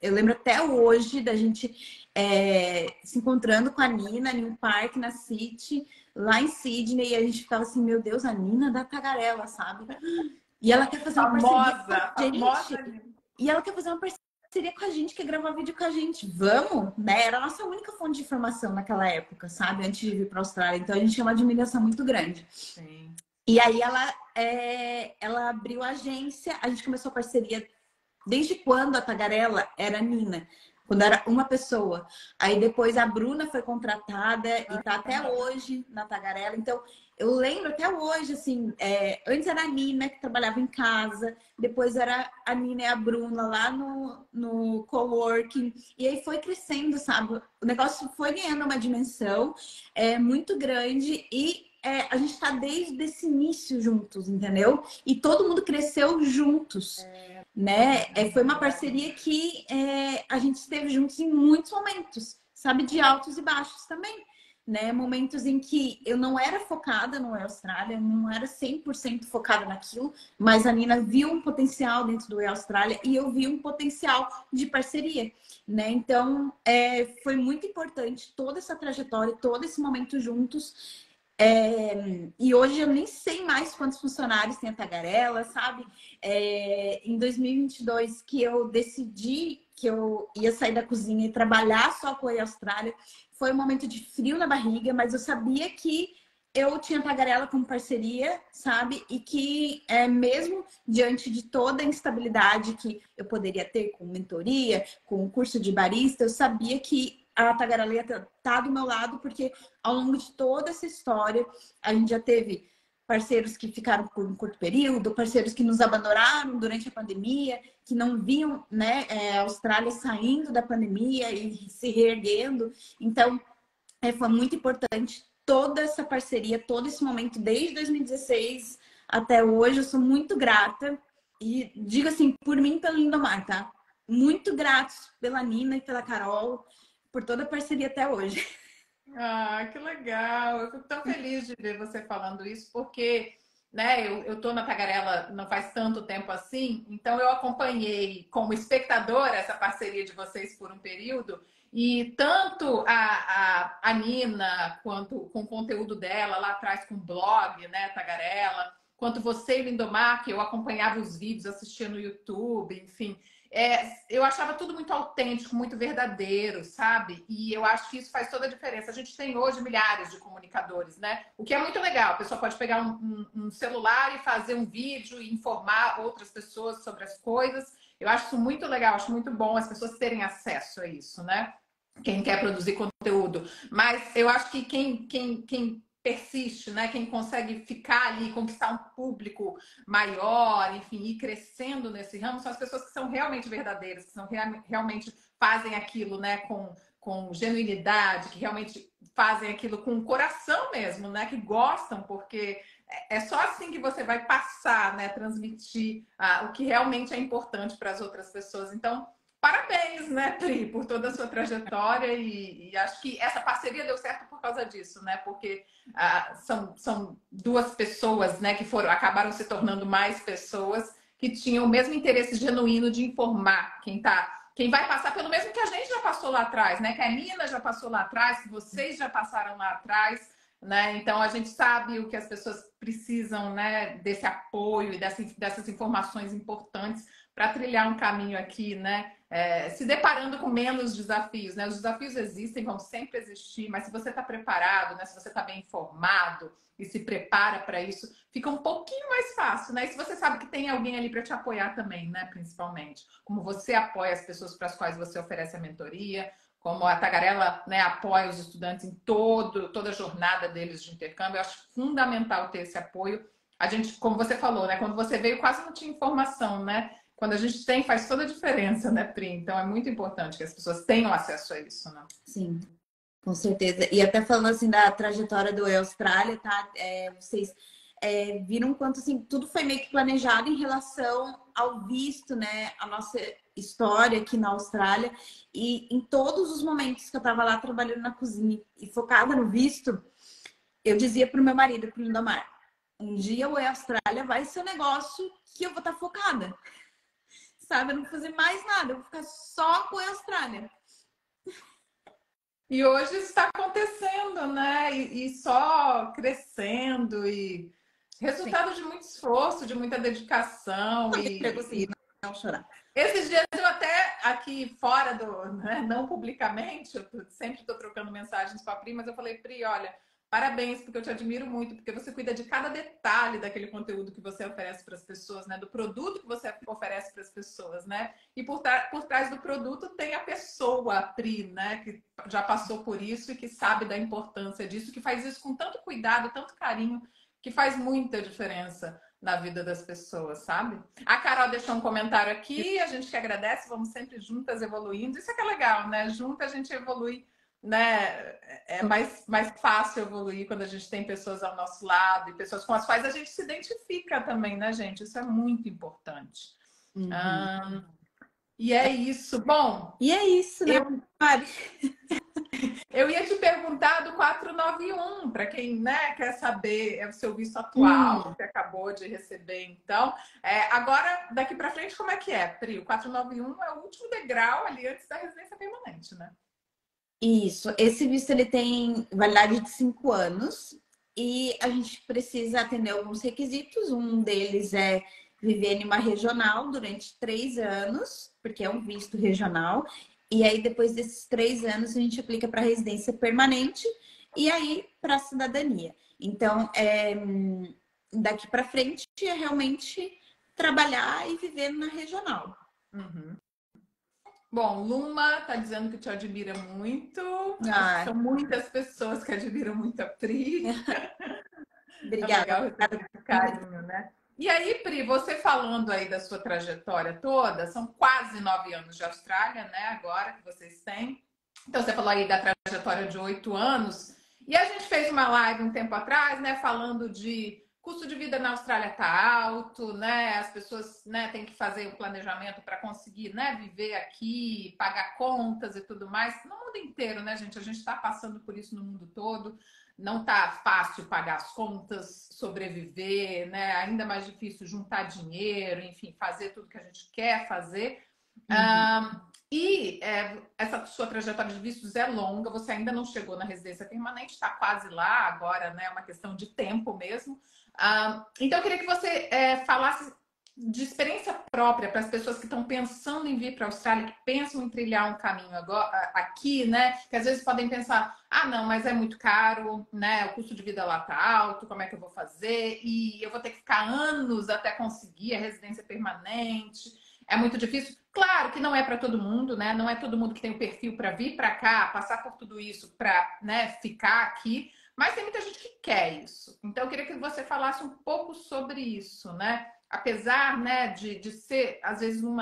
Eu lembro até hoje da gente se encontrando com a Nina em um parque na City, lá em Sydney. E a gente ficava assim, meu Deus, a Nina da Tagarela, sabe? E ela quer fazer uma parceria com a gente. E ela quer fazer uma parceria com a gente, quer gravar vídeo com a gente. Vamos, né? Era a nossa única fonte de informação naquela época, sabe? Antes de vir para a Austrália. Então a gente tinha uma admiração muito grande. Sim. E aí ela abriu a agência, a gente começou a parceria desde quando a Tagarela era Nina, quando era uma pessoa. Aí depois a Bruna foi contratada e tá até hoje na Tagarela. Então eu lembro até hoje, assim, antes era a Nina que trabalhava em casa, depois era a Nina e a Bruna lá no coworking, e aí foi crescendo, sabe? O negócio foi ganhando uma dimensão muito grande e a gente está desde esse início juntos, entendeu? E todo mundo cresceu juntos, né? Foi uma parceria que a gente esteve juntos em muitos momentos, sabe? De altos e baixos também. Né? Momentos em que eu não era focada no Austrália, não era 100% focada naquilo, mas a Nina viu um potencial dentro do Austrália e eu vi um potencial de parceria, né? Então, foi muito importante toda essa trajetória, todo esse momento juntos. E hoje eu nem sei mais quantos funcionários tem a Tagarela, sabe? Em 2022 que eu decidi que eu ia sair da cozinha e trabalhar só com a Austrália, foi um momento de frio na barriga, mas eu sabia que eu tinha a Tagarela como parceria, sabe? E que mesmo diante de toda a instabilidade que eu poderia ter com mentoria, com o curso de barista, eu sabia que a Tagarela ia estar do meu lado, porque ao longo de toda essa história, a gente já teve parceiros que ficaram por um curto período, parceiros que nos abandonaram durante a pandemia, que não viam, né, a Austrália saindo da pandemia e se reerguendo. Então, foi muito importante toda essa parceria, todo esse momento, desde 2016 até hoje. Eu sou muito grata e digo assim, por mim, pelo Lindomar, tá? Muito gratos pela Nina e pela Carol, por toda a parceria até hoje. Ah, que legal! Eu fico tão feliz de ver você falando isso, porque, né, eu tô na Tagarela não faz tanto tempo assim, então eu acompanhei como espectadora essa parceria de vocês por um período, E tanto a Nina, quanto com o conteúdo dela lá atrás com o blog, né, Tagarela, quanto você, Lindomar, que eu acompanhava os vídeos, assistia no YouTube, enfim. Eu achava tudo muito autêntico, muito verdadeiro, sabe? E eu acho que isso faz toda a diferença. A gente tem hoje milhares de comunicadores, né? O que é muito legal. A pessoa pode pegar um celular e fazer um vídeo e informar outras pessoas sobre as coisas. Eu acho isso muito legal, acho muito bom as pessoas terem acesso a isso, né? Quem quer produzir conteúdo. Mas eu acho que quem persiste, né? Quem consegue ficar ali, conquistar um público maior, enfim, ir crescendo nesse ramo, são as pessoas que são realmente verdadeiras, que são realmente fazem aquilo, né, com genuinidade, que realmente fazem aquilo com o coração mesmo, né, que gostam, porque é só assim que você vai passar, né, transmitir o que realmente é importante para as outras pessoas. Então, parabéns, né, Pri, por toda a sua trajetória e acho que essa parceria deu certo por causa disso, né? Porque são duas pessoas, né, que acabaram se tornando mais pessoas que tinham o mesmo interesse genuíno de informar quem vai passar pelo mesmo que a gente já passou lá atrás, né? Que a Nina já passou lá atrás, que vocês já passaram lá atrás, né? Então a gente sabe o que as pessoas precisam, né? Desse apoio e dessas informações importantes para trilhar um caminho aqui, né? Se deparando com menos desafios, né? Os desafios existem, vão sempre existir, mas se você está preparado, né? Se você está bem informado e se prepara para isso, fica um pouquinho mais fácil, né? E se você sabe que tem alguém ali para te apoiar também, né? Principalmente, como você apoia as pessoas para as quais você oferece a mentoria, como a Tagarela, né, apoia os estudantes em toda a jornada deles de intercâmbio. Eu acho fundamental ter esse apoio. A gente, como você falou, né? Quando você veio, quase não tinha informação, né? Quando a gente tem, faz toda a diferença, né, Pri? Então é muito importante que as pessoas tenham acesso a isso, né? Sim, com certeza. E até falando assim da trajetória do Austrália, tá? Vocês viram quanto assim, tudo foi meio que planejado em relação ao visto, né? A nossa história aqui na Austrália. E em todos os momentos que eu tava lá trabalhando na cozinha e focada no visto, eu dizia pro meu marido, pro Lindomar, um dia o Austrália vai ser um negócio que eu vou estar focada. Sabe? Eu não vou fazer mais nada, eu vou ficar só com a Austrália. E hoje isso está acontecendo, né? E só crescendo e resultado de muito esforço, de muita dedicação Conseguir não chorar. Esses dias eu até aqui fora né, não publicamente, sempre estou trocando mensagens com a Pri, mas eu falei, Pri, olha, parabéns, porque eu te admiro muito, porque você cuida de cada detalhe daquele conteúdo que você oferece para as pessoas, né? Do produto que você oferece para as pessoas, né? E por trás do produto tem a pessoa, a Pri, né? Que já passou por isso e que sabe da importância disso, que faz isso com tanto cuidado, tanto carinho, que faz muita diferença na vida das pessoas, sabe? A Carol deixou um comentário aqui, a gente que agradece, vamos sempre juntas evoluindo. Isso é que é legal, né? Junta a gente evolui, né? É mais fácil evoluir quando a gente tem pessoas ao nosso lado e pessoas com as quais a gente se identifica também, né, gente? Isso é muito importante. Uhum. E é isso. Bom, e é isso, né? Eu ia te perguntar do 491, para quem, né, quer saber o seu visto atual, que acabou de receber, então. Agora, daqui para frente, como é que é, Pri? O 491 é o último degrau ali antes da residência permanente, né? Isso. Esse visto ele tem validade de 5 anos e a gente precisa atender alguns requisitos. Um deles é viver em uma regional durante 3 anos, porque é um visto regional. E aí, depois desses 3 anos, a gente aplica para residência permanente e aí para cidadania. Então, daqui para frente é realmente trabalhar e viver na regional. Uhum. Bom, Luma tá dizendo que te admira muito. Acho que são muitas pessoas que admiram muito a Pri. Obrigada. É legal receber esse carinho, né? E aí, Pri, você falando aí da sua trajetória toda, são quase 9 anos de Austrália, né? Agora que vocês têm. Então, você falou aí da trajetória de 8 anos. E a gente fez uma live um tempo atrás, né? Falando de custo de vida na Austrália tá alto, né? As pessoas, né, têm que fazer o planejamento para conseguir, né, viver aqui, pagar contas e tudo mais. No mundo inteiro, né, gente? A gente está passando por isso no mundo todo. Não tá fácil pagar as contas, sobreviver, né? Ainda mais difícil juntar dinheiro, enfim, fazer tudo que a gente quer fazer. E essa sua trajetória de vistos é longa, você ainda não chegou na residência permanente, está quase lá agora, né? É uma questão de tempo mesmo. Então, eu queria que você falasse de experiência própria para as pessoas que estão pensando em vir para a Austrália, que pensam em trilhar um caminho agora, aqui, né? Que às vezes podem pensar, ah, não, mas é muito caro, né? O custo de vida lá tá alto, como é que eu vou fazer? E eu vou ter que ficar anos até conseguir a residência permanente. É muito difícil. Claro que não é para todo mundo, né? Não é todo mundo que tem o perfil para vir para cá, passar por tudo isso para, né, ficar aqui. Mas tem muita gente que quer isso. Então, eu queria que você falasse um pouco sobre isso, né? Apesar, né, de ser, às vezes, um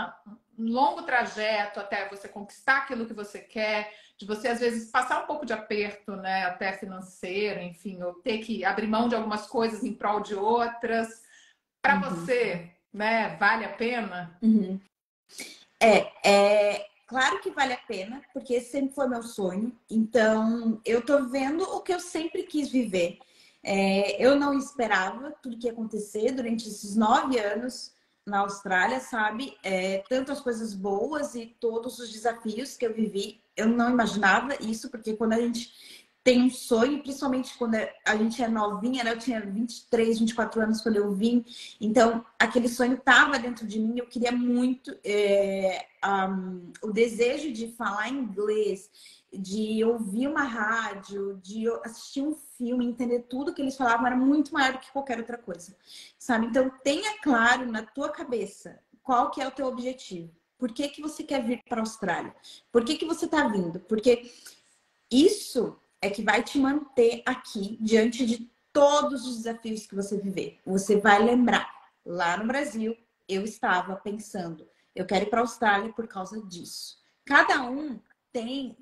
longo trajeto até você conquistar aquilo que você quer, de você, às vezes, passar um pouco de aperto, né, até financeiro, enfim, ou ter que abrir mão de algumas coisas em prol de outras. Para você, né, vale a pena? Claro que vale a pena, porque esse sempre foi meu sonho. Então, eu tô vendo o que eu sempre quis viver. Eu não esperava tudo que ia acontecer durante esses 9 anos na Austrália, sabe? Tanto as coisas boas e todos os desafios que eu vivi. Eu não imaginava isso, porque quando a gente tem um sonho, principalmente quando a gente é novinha, né? Eu tinha 23, 24 anos quando eu vim. Então, aquele sonho estava dentro de mim. Eu queria muito o desejo de falar inglês, de ouvir uma rádio, de assistir um filme, entender tudo que eles falavam era muito maior do que qualquer outra coisa, sabe? Então, tenha claro na tua cabeça qual que é o teu objetivo. Por que que você quer vir para a Austrália? Por que que você está vindo? Porque isso é que vai te manter aqui diante de todos os desafios que você viver. Você vai lembrar, lá no Brasil, eu estava pensando, eu quero ir para a Austrália por causa disso. Cada um tem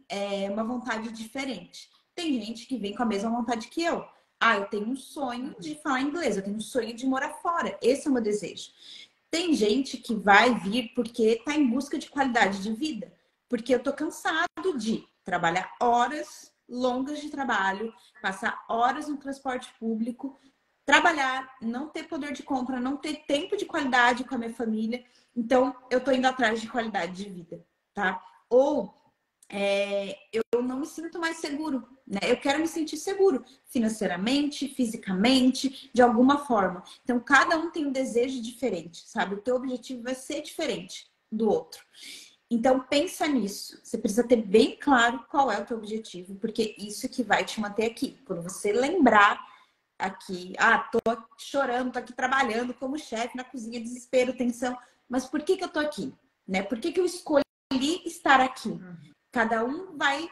uma vontade diferente. Tem gente que vem com a mesma vontade que eu. Ah, eu tenho um sonho de falar inglês, eu tenho um sonho de morar fora. Esse é o meu desejo. Tem gente que vai vir porque está em busca de qualidade de vida. Porque eu estou cansado de trabalhar horas longas de trabalho, passar horas no transporte público, trabalhar, não ter poder de compra, não ter tempo de qualidade com a minha família. Então, eu estou indo atrás de qualidade de vida, tá? Ou eu não me sinto mais seguro, né? Eu quero me sentir seguro financeiramente, fisicamente, de alguma forma. Então, cada um tem um desejo diferente, sabe? O teu objetivo vai ser diferente do outro. Então, pensa nisso. Você precisa ter bem claro qual é o teu objetivo, porque isso que vai te manter aqui. Quando você lembrar aqui, tô chorando, tô aqui trabalhando como chefe na cozinha, desespero, tensão, mas por que que eu tô aqui? Né? Por que que eu escolhi estar aqui? Cada um vai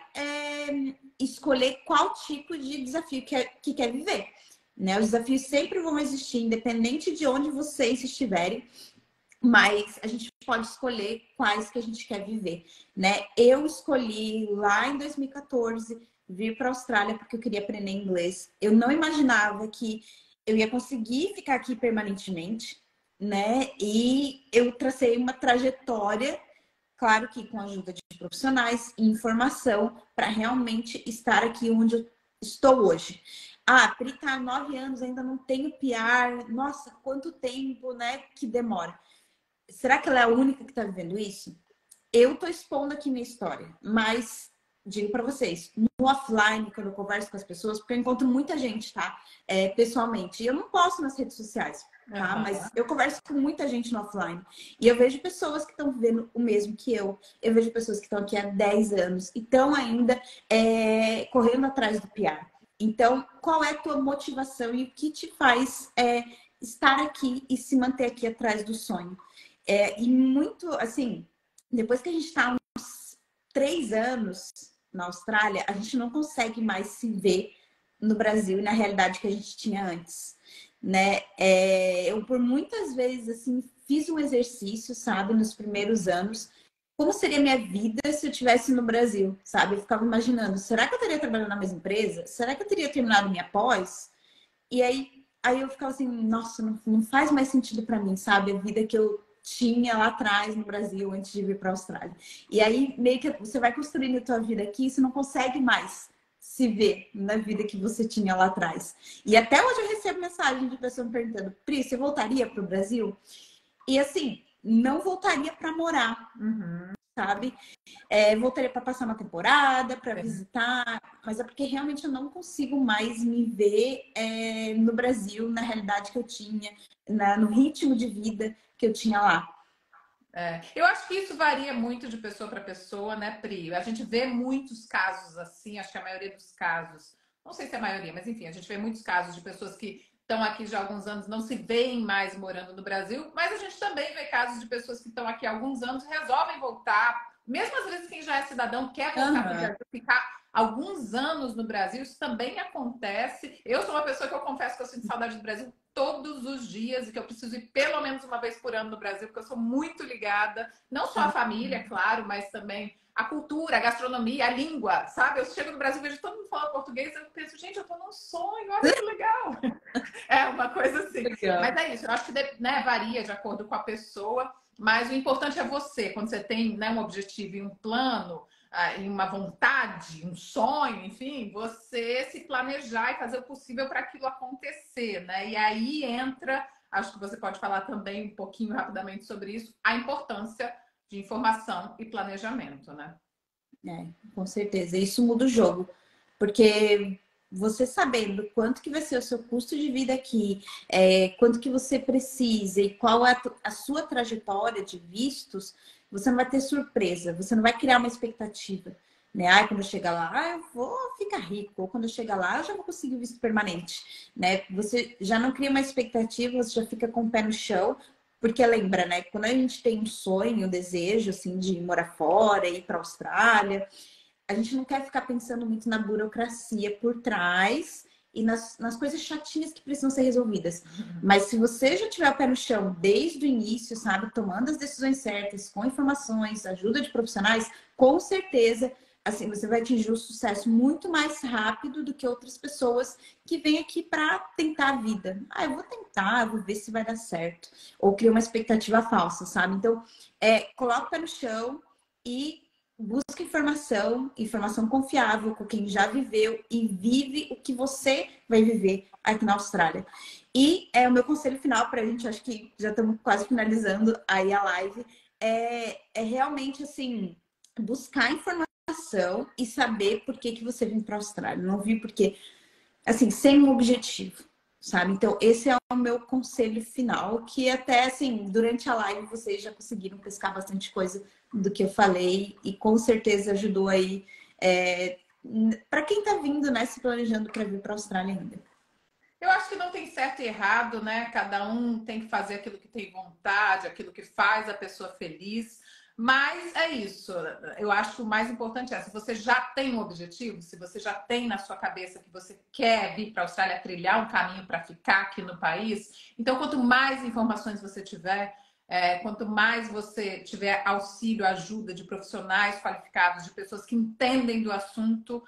escolher qual tipo de desafio que quer viver. Né? Os desafios sempre vão existir, independente de onde vocês estiverem. Mas a gente pode escolher quais que a gente quer viver, né? Eu escolhi lá em 2014 vir para a Austrália porque eu queria aprender inglês. Eu não imaginava que eu ia conseguir ficar aqui permanentemente, né? E eu tracei uma trajetória, claro que com a ajuda de profissionais e informação, para realmente estar aqui onde eu estou hoje. Pri, tá 9 anos, ainda não tenho PR. Nossa, quanto tempo, né? Que demora. Será que ela é a única que está vivendo isso? Eu tô expondo aqui minha história, mas digo para vocês, no offline, quando eu converso com as pessoas, porque eu encontro muita gente, tá? Pessoalmente. E eu não posto nas redes sociais, tá? Mas eu converso com muita gente no offline. E eu vejo pessoas que estão vivendo o mesmo que eu. Eu vejo pessoas que estão aqui há 10 anos e estão ainda correndo atrás do PR. Então, qual é a tua motivação e o que te faz estar aqui e se manter aqui atrás do sonho? E muito, assim, depois que a gente está uns 3 anos na Austrália, a gente não consegue mais se ver no Brasil e na realidade que a gente tinha antes, né? Eu, por muitas vezes, assim, fiz um exercício, sabe, nos primeiros anos, como seria minha vida se eu estivesse no Brasil, sabe? Eu ficava imaginando, será que eu estaria trabalhando na mesma empresa? Será que eu teria terminado minha pós? E aí eu ficava assim, nossa, não faz mais sentido para mim, sabe? A vida que eu tinha lá atrás no Brasil antes de vir para a Austrália. E aí meio que você vai construindo a tua vida aqui e você não consegue mais se ver na vida que você tinha lá atrás. E até hoje eu recebo mensagem de pessoas me perguntando, Pri, você voltaria para o Brasil? E assim, não voltaria para morar, sabe? Voltaria para passar uma temporada, para visitar, mas é porque realmente eu não consigo mais me ver no Brasil, na realidade que eu tinha, no ritmo de vida que eu tinha lá. Eu acho que isso varia muito de pessoa para pessoa, né, Pri? A gente vê muitos casos assim, acho que a maioria dos casos, não sei se é a maioria, mas enfim, a gente vê muitos casos de pessoas que estão aqui já há alguns anos, não se veem mais morando no Brasil, mas a gente também vê casos de pessoas que estão aqui há alguns anos, resolvem voltar, mesmo às vezes quem já é cidadão quer voltar para o Brasil, ficar alguns anos no Brasil, isso também acontece. Eu sou uma pessoa que eu confesso que eu sinto saudade do Brasil todos os dias e que eu preciso ir pelo menos uma vez por ano no Brasil, porque eu sou muito ligada, não só à família, claro, mas também à cultura, à gastronomia, à língua, sabe? Eu chego no Brasil e vejo todo mundo falando português, eu penso, gente, eu tô num sonho, olha que legal. É uma coisa assim. Legal. Mas é isso, eu acho que né, varia de acordo com a pessoa, mas o importante é você, quando você tem, né, um objetivo e um plano, em uma vontade, um sonho, enfim, você se planejar e fazer o possível para aquilo acontecer, né? E aí entra, acho que você pode falar também um pouquinho rapidamente sobre isso, a importância de informação e planejamento, né? Com certeza. Isso muda o jogo, porque você sabendo quanto que vai ser o seu custo de vida aqui, quanto que você precisa e qual é a sua trajetória de vistos, você não vai ter surpresa, você não vai criar uma expectativa, né? Quando eu chegar lá, eu vou ficar rico, ou quando eu chegar lá, eu já vou conseguir o visto permanente, né? Você já não cria uma expectativa, você já fica com o pé no chão, porque lembra, né? Quando a gente tem um sonho, um desejo, assim, de morar fora, ir para a Austrália, a gente não quer ficar pensando muito na burocracia por trás e nas coisas chatinhas que precisam ser resolvidas. Mas se você já tiver o pé no chão desde o início, sabe, tomando as decisões certas, com informações, ajuda de profissionais, com certeza, assim, você vai atingir o sucesso muito mais rápido do que outras pessoas que vêm aqui para tentar a vida. Eu vou tentar, eu vou ver se vai dar certo. Ou cria uma expectativa falsa, sabe? Então, coloca o pé no chão e busca informação confiável com quem já viveu e vive o que você vai viver aqui na Austrália. E o meu conselho final para a gente, acho que já estamos quase finalizando aí a live, é realmente assim, buscar informação e saber por que você vem para a Austrália. Não vir porque, assim, sem um objetivo, sabe? Então, esse é o meu conselho final, que até, assim, durante a live vocês já conseguiram pescar bastante coisa do que eu falei e com certeza ajudou aí para quem tá vindo, né, se planejando para vir para a Austrália ainda. Eu acho que não tem certo e errado, né? Cada um tem que fazer aquilo que tem vontade, aquilo que faz a pessoa feliz. Mas é isso. Eu acho que o mais importante é, se você já tem um objetivo, se você já tem na sua cabeça que você quer vir para a Austrália trilhar um caminho para ficar aqui no país, então quanto mais informações você tiver, quanto mais você tiver auxílio, ajuda de profissionais qualificados, de pessoas que entendem do assunto,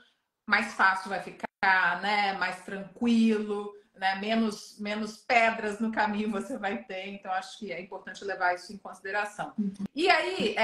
mais fácil vai ficar, né? Mais tranquilo, né? Menos pedras no caminho você vai ter. Então, acho que é importante levar isso em consideração. E aí,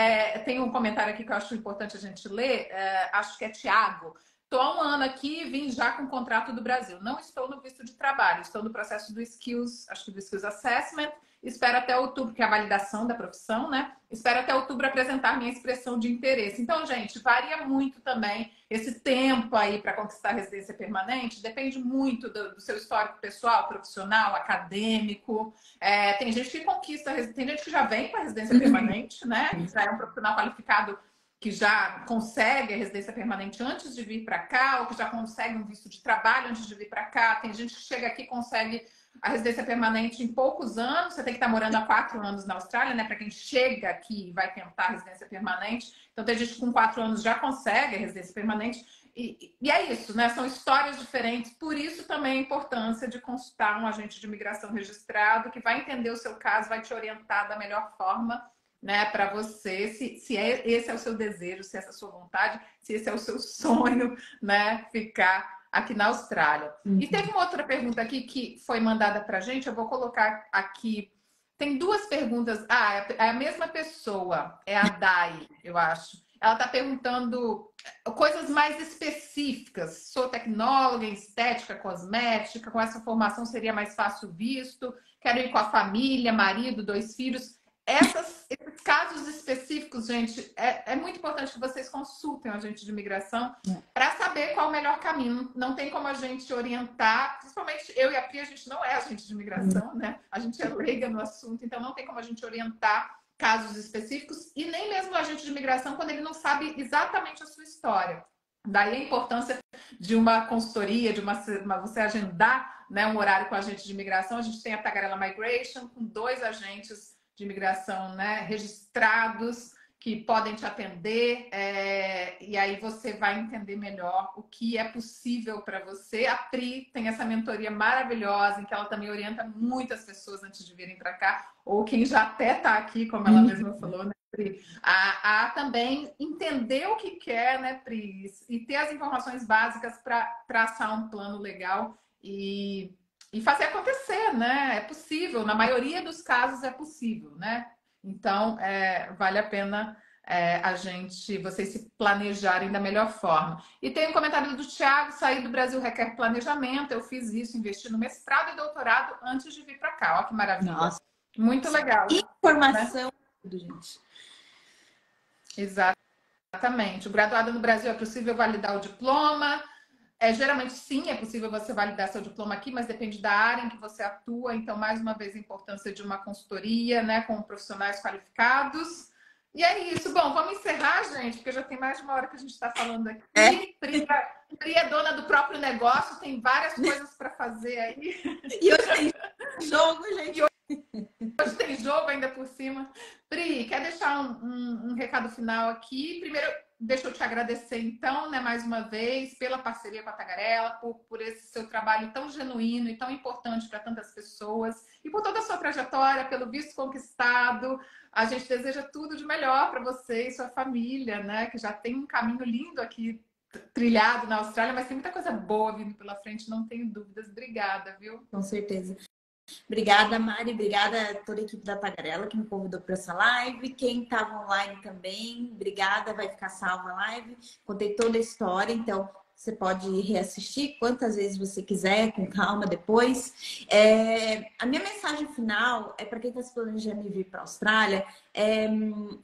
tem um comentário aqui que eu acho importante a gente ler. Acho que é Tiago. Estou há um ano aqui e vim já com o contrato do Brasil. Não estou no visto de trabalho, estou no processo do Skills, acho que do Skills Assessment. Espero até outubro, que é a validação da profissão, né? Espero até outubro apresentar minha expressão de interesse. Então, gente, varia muito também esse tempo aí para conquistar a residência permanente. Depende muito do seu histórico pessoal, profissional, acadêmico. Tem gente que conquista, tem gente que já vem com a residência permanente, né? Que já é um profissional qualificado que já consegue a residência permanente antes de vir para cá, ou que já consegue um visto de trabalho antes de vir para cá. Tem gente que chega aqui e consegue a residência permanente em poucos anos. Você tem que estar morando há 4 anos na Austrália, né? Para quem chega aqui e vai tentar a residência permanente. Então, tem gente que com 4 anos já consegue a residência permanente. E é isso, né? São histórias diferentes. Por isso também a importância de consultar um agente de imigração registrado que vai entender o seu caso, vai te orientar da melhor forma, né, para você, se esse é o seu desejo, se essa é a sua vontade, se esse é o seu sonho, né, ficar aqui na Austrália. E teve uma outra pergunta aqui que foi mandada para a gente, eu vou colocar aqui. Tem 2 perguntas. É a mesma pessoa, é a Dai, eu acho. Ela está perguntando coisas mais específicas. Sou tecnóloga em estética cosmética, com essa formação seria mais fácil visto. Quero ir com a família, marido, 2 filhos. Esse casos específicos, gente, é muito importante que vocês consultem o agente de imigração para saber qual é o melhor caminho. Não tem como a gente orientar, principalmente eu e a Pri, a gente não é agente de imigração, né? A gente é leiga no assunto, então não tem como a gente orientar casos específicos e nem mesmo o agente de imigração quando ele não sabe exatamente a sua história. Daí a importância de uma consultoria, de você agendar, né, um horário com a agente de imigração. A gente tem a Tagarela Migration, com 2 agentes de imigração, né, registrados, que podem te atender, e aí você vai entender melhor o que é possível para você. A Pri tem essa mentoria maravilhosa, em que ela também orienta muitas pessoas antes de virem para cá, ou quem já até está aqui, como ela mesma falou, né, Pri? A também entender o que quer, né, Pri? E ter as informações básicas para traçar um plano legal e fazer acontecer, né? É possível, na maioria dos casos é possível, né? Então, vale a pena vocês se planejarem da melhor forma. E tem um comentário do Thiago: sair do Brasil requer planejamento. Eu fiz isso, investi no mestrado e doutorado antes de vir para cá. Ó, que maravilha. Nossa. Muito legal. Informação, né? Tudo, gente. Exatamente. O graduado no Brasil é possível validar o diploma. Geralmente, sim, é possível você validar seu diploma aqui, mas depende da área em que você atua. Então, mais uma vez, a importância de uma consultoria, né, com profissionais qualificados. E é isso. Bom, vamos encerrar, gente, porque já tem mais de uma hora que a gente está falando aqui. Pri é dona do próprio negócio, tem várias coisas para fazer aí. E hoje tem jogo, gente. Hoje tem jogo ainda por cima. Pri, quer deixar um recado final aqui? Primeiro, deixa eu te agradecer, então, né, mais uma vez, pela parceria com a Tagarela, por esse seu trabalho tão genuíno e tão importante para tantas pessoas, e por toda a sua trajetória, pelo visto conquistado. A gente deseja tudo de melhor para você e sua família, né, que já tem um caminho lindo aqui trilhado na Austrália, mas tem muita coisa boa vindo pela frente, não tenho dúvidas. Obrigada, viu? Com certeza. Obrigada, Mari. Obrigada a toda a equipe da Tagarela que me convidou para essa live. Quem estava online também, obrigada. Vai ficar salva a live. Contei toda a história, então você pode reassistir quantas vezes você quiser, com calma depois. A minha mensagem final é para quem está se planejando em vir para a Austrália,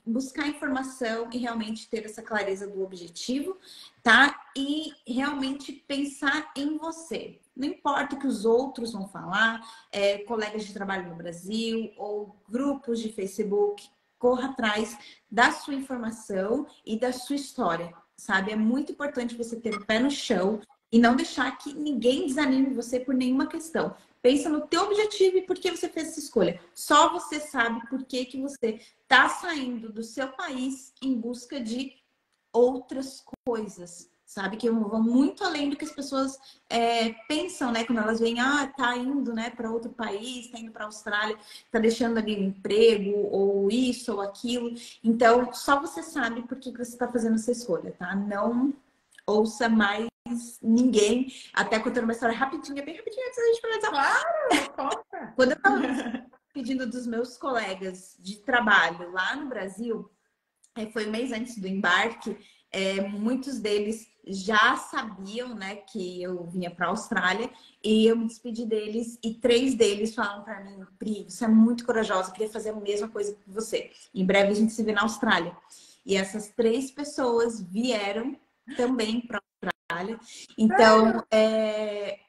buscar informação e realmente ter essa clareza do objetivo, tá? E realmente pensar em você. Não importa o que os outros vão falar, colegas de trabalho no Brasil ou grupos de Facebook, corra atrás da sua informação e da sua história, sabe? É muito importante você ter o pé no chão e não deixar que ninguém desanime você por nenhuma questão. Pensa no teu objetivo e por que você fez essa escolha. Só você sabe por que você está saindo do seu país em busca de outras coisas. Sabe, que vão muito além do que as pessoas pensam, né? Quando elas veem, tá indo, né, para outro país, tá indo para a Austrália, tá deixando ali um emprego, ou isso, ou aquilo. Então, só você sabe por que você está fazendo essa escolha, tá? Não ouça mais ninguém. Até contando uma história rapidinha, bem rapidinha, antes da gente finalizar. Claro! Quando eu estava pedindo dos meus colegas de trabalho lá no Brasil, foi um mês antes do embarque, muitos deles já sabiam, né, que eu vinha para a Austrália, e eu me despedi deles e 3 deles falaram para mim: Pri, você é muito corajosa, eu queria fazer a mesma coisa que você. Em breve a gente se vê na Austrália. E essas 3 pessoas vieram também para a Austrália. Então,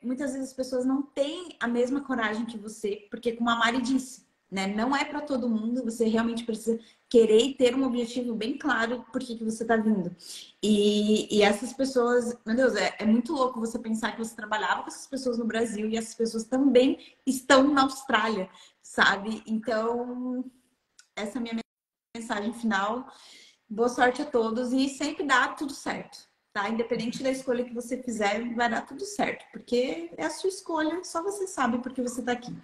muitas vezes as pessoas não têm a mesma coragem que você, porque como a Mari disse, né, não é para todo mundo, você realmente precisa querer e ter um objetivo bem claro por que você está vindo. E essas pessoas, meu Deus, é muito louco você pensar que você trabalhava com essas pessoas no Brasil e essas pessoas também estão na Austrália, sabe? Então, essa é a minha mensagem final. Boa sorte a todos e sempre dá tudo certo, tá? Independente da escolha que você fizer, vai dar tudo certo, porque é a sua escolha, só você sabe por que você está aqui.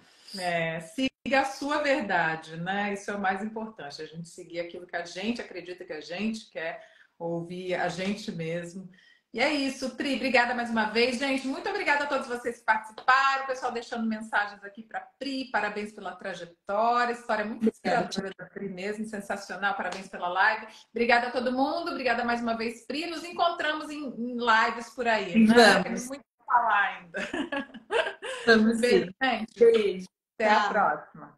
Siga a sua verdade, né? Isso é o mais importante, a gente seguir aquilo que a gente acredita, que a gente quer ouvir, a gente mesmo. E é isso, Pri, obrigada mais uma vez. Gente, muito obrigada a todos vocês que participaram, o pessoal deixando mensagens aqui para Pri, parabéns pela trajetória, história muito inspiradora da Pri mesmo, sensacional, parabéns pela live. Obrigada a todo mundo, obrigada mais uma vez, Pri, nos encontramos em lives por aí, né? Temos muito para falar ainda. Vamos Beijo, sim. gente. Beijo. Até a próxima.